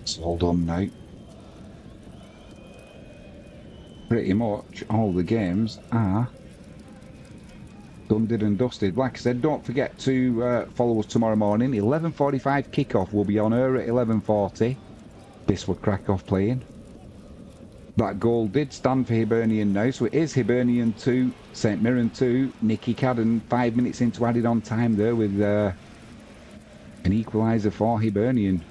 Speaker 1: It's all done now. Pretty much all the games are done, did and dusted. Like I said, don't forget to follow us tomorrow morning. 11:45 kickoff. We'll be on air at 11:40. This will crack off playing. That goal did stand for Hibernian now, so it is Hibernian 2, St Mirren 2. Nicky Cadden 5 minutes into added on time there with an equaliser for Hibernian.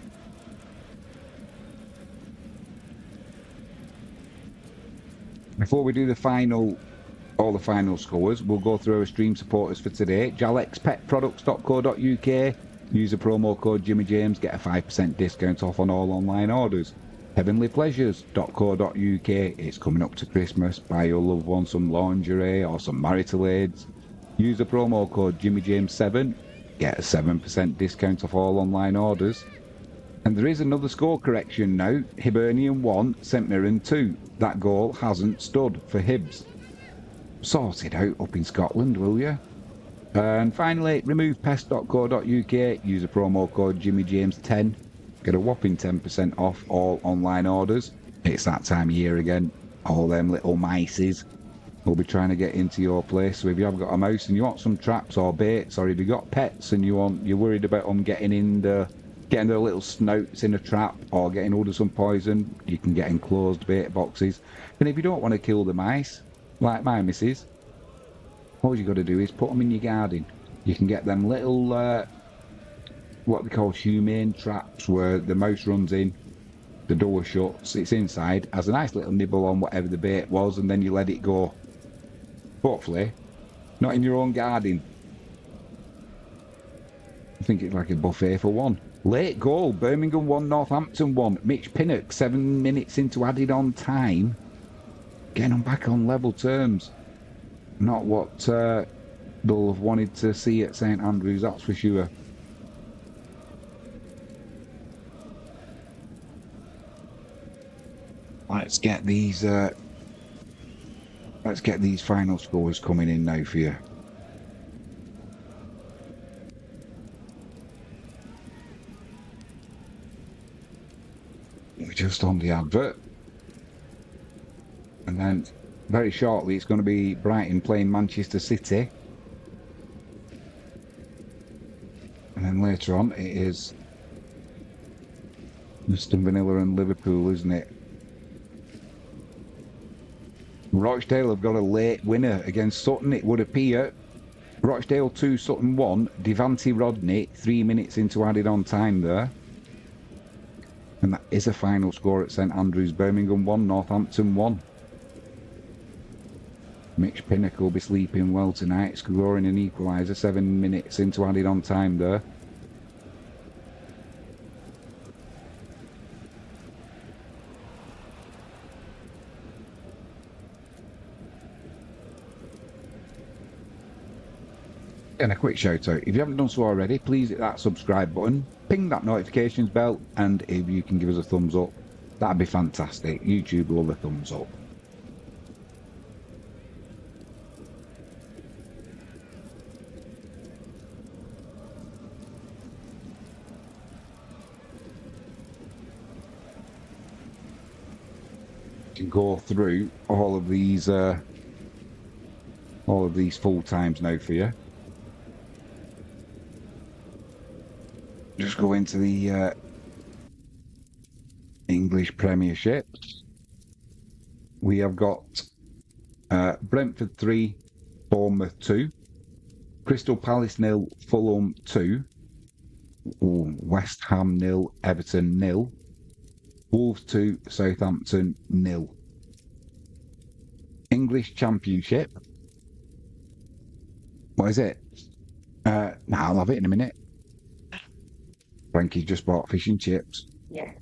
Speaker 1: Before we do all the final scores, we'll go through our stream supporters for today. jalexpetproducts.co.uk. Use the promo code Jimmy James, get a 5% discount off on all online orders. heavenlypleasures.co.uk. It's coming up to Christmas. Buy your loved one some lingerie or some marital aids. Use the promo code JimmyJames7. Get a 7% discount off all online orders. And there is another score correction now. Hibernian 1, St Mirren 2. That goal hasn't stood for Hibs. Sort it out up in Scotland, will you? And finally, removepest.co.uk. Use the promo code JimmyJames10. Get a whopping 10% off all online orders. It's that time of year again. All them little mices will be trying to get into your place. So if you have got a mouse and you want some traps or baits, or if you've got pets and you're worried about them getting their little snouts in a trap or getting hold of some poison, you can get enclosed bait boxes. And if you don't want to kill the mice, like my missus, all you got to do is put them in your garden. You can get them little, what they call humane traps, where the mouse runs in, the door shuts, it's inside, has a nice little nibble on whatever the bait was, and then you let it go. Hopefully, not in your own garden. I think it's like a buffet for one. Late goal, Birmingham 1, Northampton 1. Mitch Pinnock, 7 minutes into added on time. Getting them back on level terms. Not what they'll have wanted to see at St Andrews, that's for sure. Let's get these final scores coming in now for you. We're just on the advert. And then very shortly it's going to be Brighton playing Manchester City. And then later on it is Aston Villa and Liverpool, isn't it? Rochdale have got a late winner against Sutton, it would appear. Rochdale 2, Sutton 1. Devante Rodney, 3 minutes into added on time there. And that is a final score at St Andrews. Birmingham 1, Northampton 1. Mitch Pinnock will be sleeping well tonight, scoring an equaliser 7 minutes into added on time there. And a quick shout out, if you haven't done so already, please hit that subscribe button, ping that notifications bell, and if you can give us a thumbs up, that'd be fantastic. YouTube love a thumbs up. Can go through all of these full times now for you. Just go into the English Premiership. We have got Brentford 3, Bournemouth 2, Crystal Palace 0, Fulham 2, West Ham 0, Everton 0, Wolves 2, Southampton 0. English Championship. What is it? I'll have it in a minute. Frankie's just bought fish and chips.
Speaker 2: Yeah.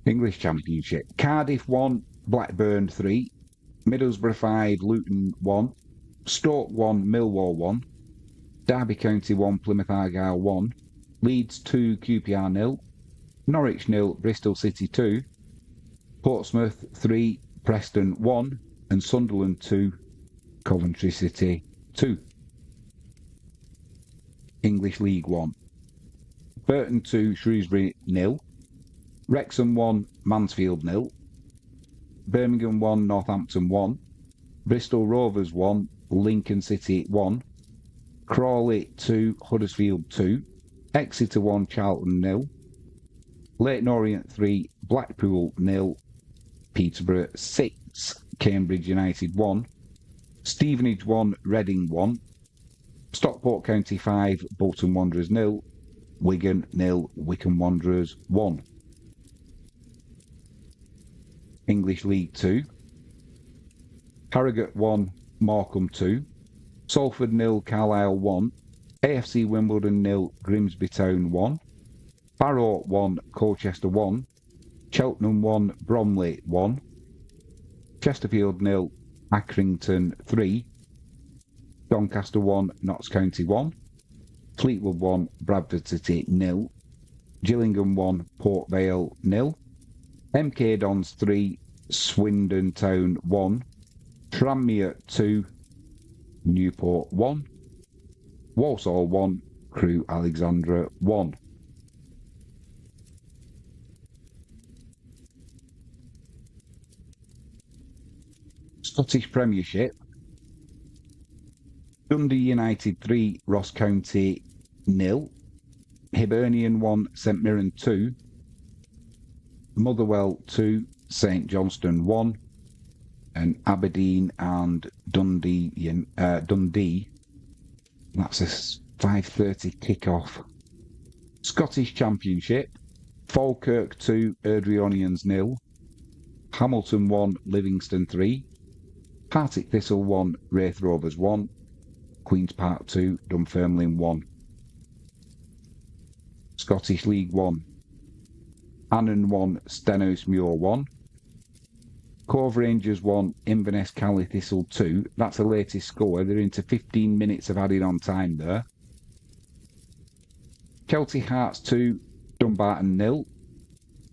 Speaker 1: English Championship. Cardiff 1, Blackburn 3, Middlesbrough 5, Luton 1, Stoke 1, Millwall 1, Derby County 1, Plymouth Argyle 1, Leeds 2, QPR 0, Norwich 0, Bristol City 2, Portsmouth 3, Preston 1, and Sunderland 2, Coventry City 2. English League 1. Burton 2, Shrewsbury 0, Wrexham 1, Mansfield 0. Birmingham 1, Northampton 1. Bristol Rovers 1, Lincoln City 1. Crawley 2, Huddersfield 2. Exeter 1, Charlton 0. Leyton Orient 3, Blackpool 0. Peterborough 6, Cambridge United 1. Stevenage 1, Reading 1. Stockport County 5, Bolton Wanderers 0. Wigan 0, Wycombe Wanderers 1. English League 2. Harrogate 1, Morecambe 2. Salford 0, Carlisle 1. AFC Wimbledon 0, Grimsby Town 1. Barrow 1, Colchester 1. Cheltenham 1, Bromley 1. Chesterfield 0, Accrington 3. Doncaster 1, Notts County 1. Fleetwood 1, Bradford City 0. Gillingham 1, Port Vale 0. MK Dons 3, Swindon Town 1. Tranmere 2, Newport 1. Walsall 1, Crewe Alexandra 1. Scottish Premiership. Dundee United 3, Ross County 0. Hibernian 1, St Mirren 2. Motherwell 2, St Johnstone 1. And Aberdeen and Dundee. That's a 5:30 kick-off. Scottish Championship. Falkirk 2, Erdrionians 0. Hamilton 1, Livingston 3. Partick Thistle 1, Wraith Rovers 1. Queen's Park 2, Dunfermline 1. Scottish League 1. Annan 1, Stenhousemuir 1. Cove Rangers 1, Inverness Cally Thistle 2. That's the latest score. They're into 15 minutes of added on time there. Chelsea Hearts 2, Dumbarton 0.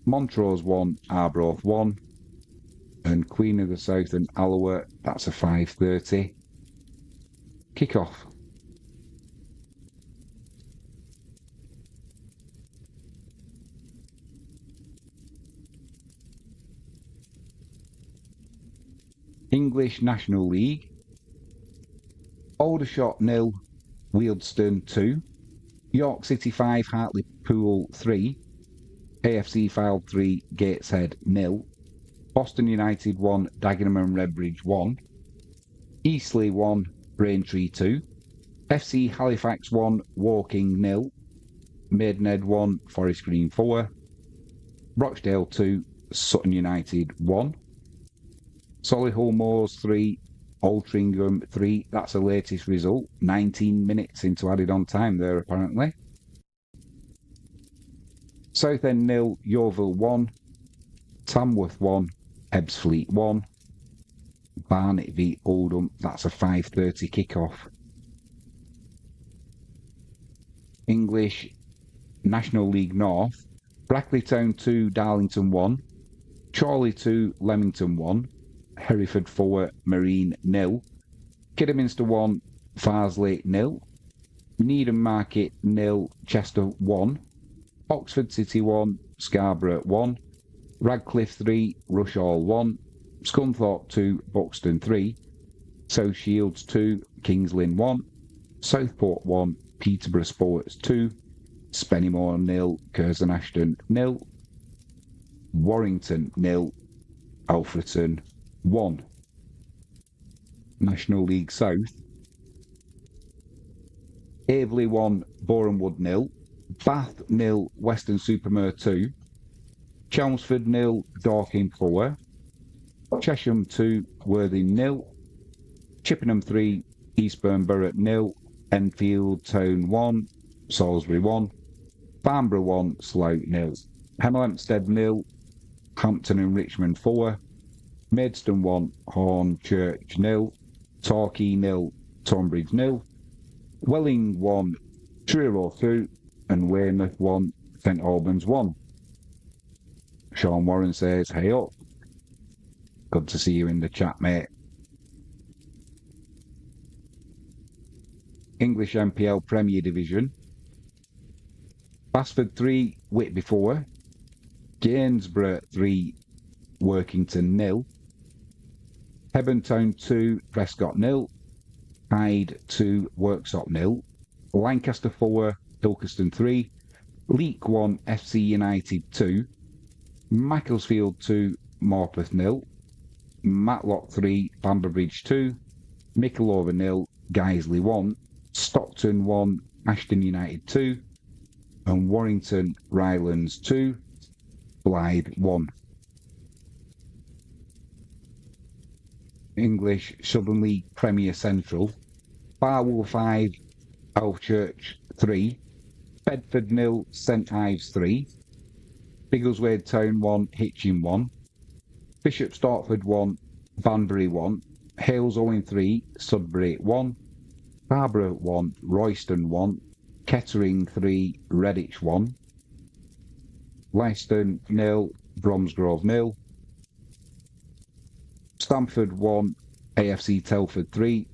Speaker 1: Montrose 1, Arbroath 1. And Queen of the South and Alloa, that's a 5:30 kick-off. English National League. Aldershot 0, Wealdstone 2. York City 5, Hartlepool 3. AFC Fylde 3, Gateshead 0. Boston United 1, Dagenham and Redbridge 1. Eastleigh 1, Braintree 2. FC Halifax 1, Woking 0. Maidenhead 1, Forest Green 4. Rochdale 2, Sutton United 1. Solihull Moors 3, Altrincham 3. That's the latest result. 19 minutes into added on time there, apparently. Southend 0, Yeovil 1. Tamworth 1, Ebbsfleet 1. Barnet v Oldham. That's a 5:30 kick-off. English National League North. Brackley Town 2, Darlington 1. Chorley 2, Leamington 1. Hereford 4, Marine 0. Kidderminster 1, Farsley 0. Needham Market 0, Chester 1. Oxford City 1, Scarborough 1. Radcliffe 3, Rushall 1. Scunthorpe 2, Buxton 3. South Shields 2, Kings Lynn 1. Southport 1, Peterborough Sports 2. Spennymoor 0, Curzon Ashton 0. Warrington 0, Alfreton 1. National League South. Aveley 1, Borehamwood 0. Bath 0, Weston-super-Mare 2. Chelmsford 0, Dorking 4. Chesham 2, Worthing 0. Chippenham 3, Eastbourne Borough 0. Enfield Town 1, Salisbury 1. Farnborough 1, Slough 0. Hemel Hempstead 0, Hampton and Richmond 4. Maidstone 1, Hornchurch 0. Torquay 0, Tonbridge 0. Welling 1, Truro 2. And Weymouth 1, St Albans 1. Sean Warren says, hey up. Good to see you in the chat, mate. English MPL Premier Division. Basford 3, Whitby 4. Gainsborough 3, Workington 0. Hebburn Town 2, Prescott 0. Hyde 2, Worksop 0. Lancaster 4, Ilkeston 3. Leek 1, FC United 2. Macclesfield 2, Morpeth 0. Matlock 3, Bamberbridge 2. Micklehove 0, Guiseley 1. Stockton 1, Ashton United 2. And Warrington Rylands 2. Blythe 1. English Southern League Premier Central. Barwell 5, Alvechurch 3. Bedford 0, St Ives 3. Biggleswade Town 1, Hitchin 1. Bishop Stortford 1, Banbury 1. Hales Owen 3, Sudbury 1. Barbara 1, Royston 1. Kettering 3, Redditch 1. Leicester 0, Bromsgrove 0. Stamford 1, AFC Telford 3.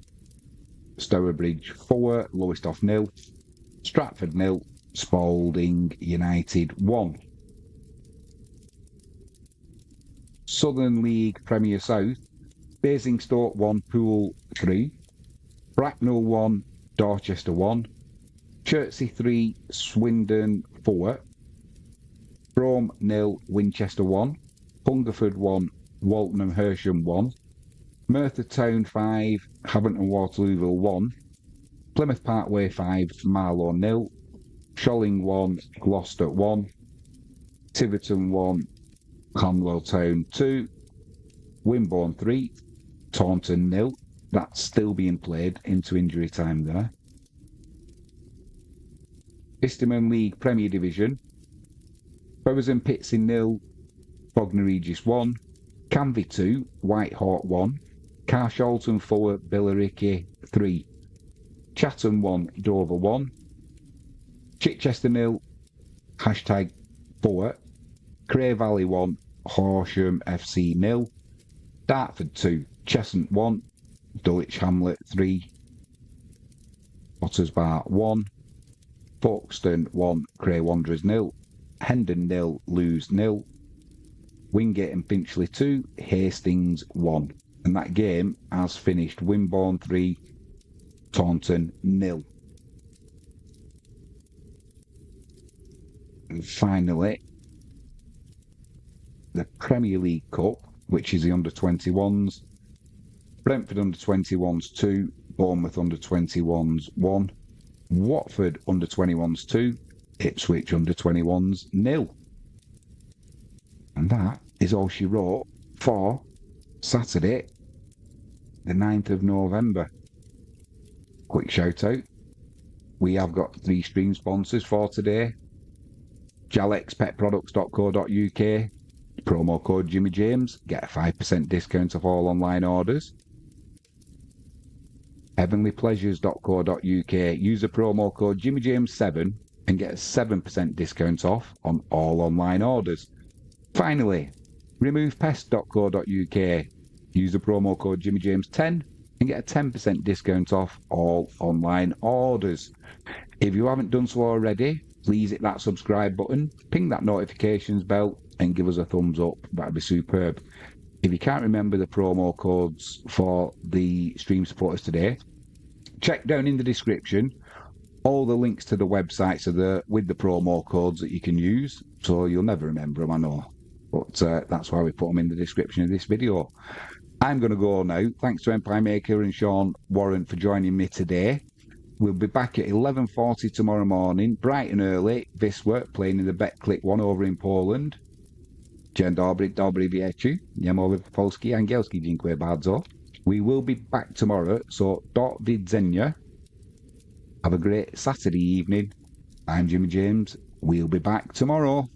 Speaker 1: Stourbridge 4, Lowestoft 0. Stratford 0, Spalding United 1. Southern League Premier South. Basingstoke 1, Poole 3. Bracknell 1, Dorchester 1. Chertsey 3, Swindon 4. Brougham 0, Winchester 1. Hungerford 1, Walton Hersham 1. Merthyr Town 5, Haverton Waterlooville 1. Plymouth Parkway 5, Marlow 0. Sholing 1, Gloucester 1. Tiverton 1, Camwell Town 2. Wimborne 3, Taunton 0. That's still being played into injury time there. Isteman League Premier Division. Bowers and Pitsea 0, Bognor Regis 1. Canvey 2, Whitehawk 1. Carshalton 4, Billericay 3. Chatham 1, Dover 1. Chichester 0, hashtag 4. Cray Valley 1, Horsham FC 0. Dartford 2, Cheshunt 1. Dulwich Hamlet 3. Potters Bar 1. Folkestone 1, Cray Wanderers 0. Hendon 0, Lewes 0. Wingate and Finchley 2, Hastings 1. And that game has finished Wimborne 3, Taunton 0. And finally, the Premier League Cup, which is the under-21s. Brentford under-21s 2, Bournemouth under-21s 1. Watford under-21s 2, Ipswich under-21s 0. And that is all she wrote for Saturday, the 9th of November. Quick shout out. We have got 3 stream sponsors for today. jalexpetproducts.co.uk. Promo code Jimmy James. Get a 5% discount off all online orders. heavenlypleasures.co.uk. Use the promo code JimmyJames7 and get a 7% discount off on all online orders. Finally, removepest.co.uk. Use the promo code JimmyJames10 and get a 10% discount off all online orders. If you haven't done so already, please hit that subscribe button, ping that notifications bell and give us a thumbs up. That'd be superb. If you can't remember the promo codes for the stream supporters today, check down in the description. All the links to the websites are there with the promo codes that you can use, so you'll never remember them, I know. But that's why we put them in the description of this video. I'm going to go now. Thanks to Empire Maker and Sean Warren for joining me today. We'll be back at 11:40 tomorrow morning, bright and early. Wisła playing in the BetClick 1 over in Poland. Dzień dobry wieczór. Ja mówię po polski, angielski, dziękuję bardzo. We will be back tomorrow, so do widzenia. Have a great Saturday evening. I'm Jimmy James. We'll be back tomorrow.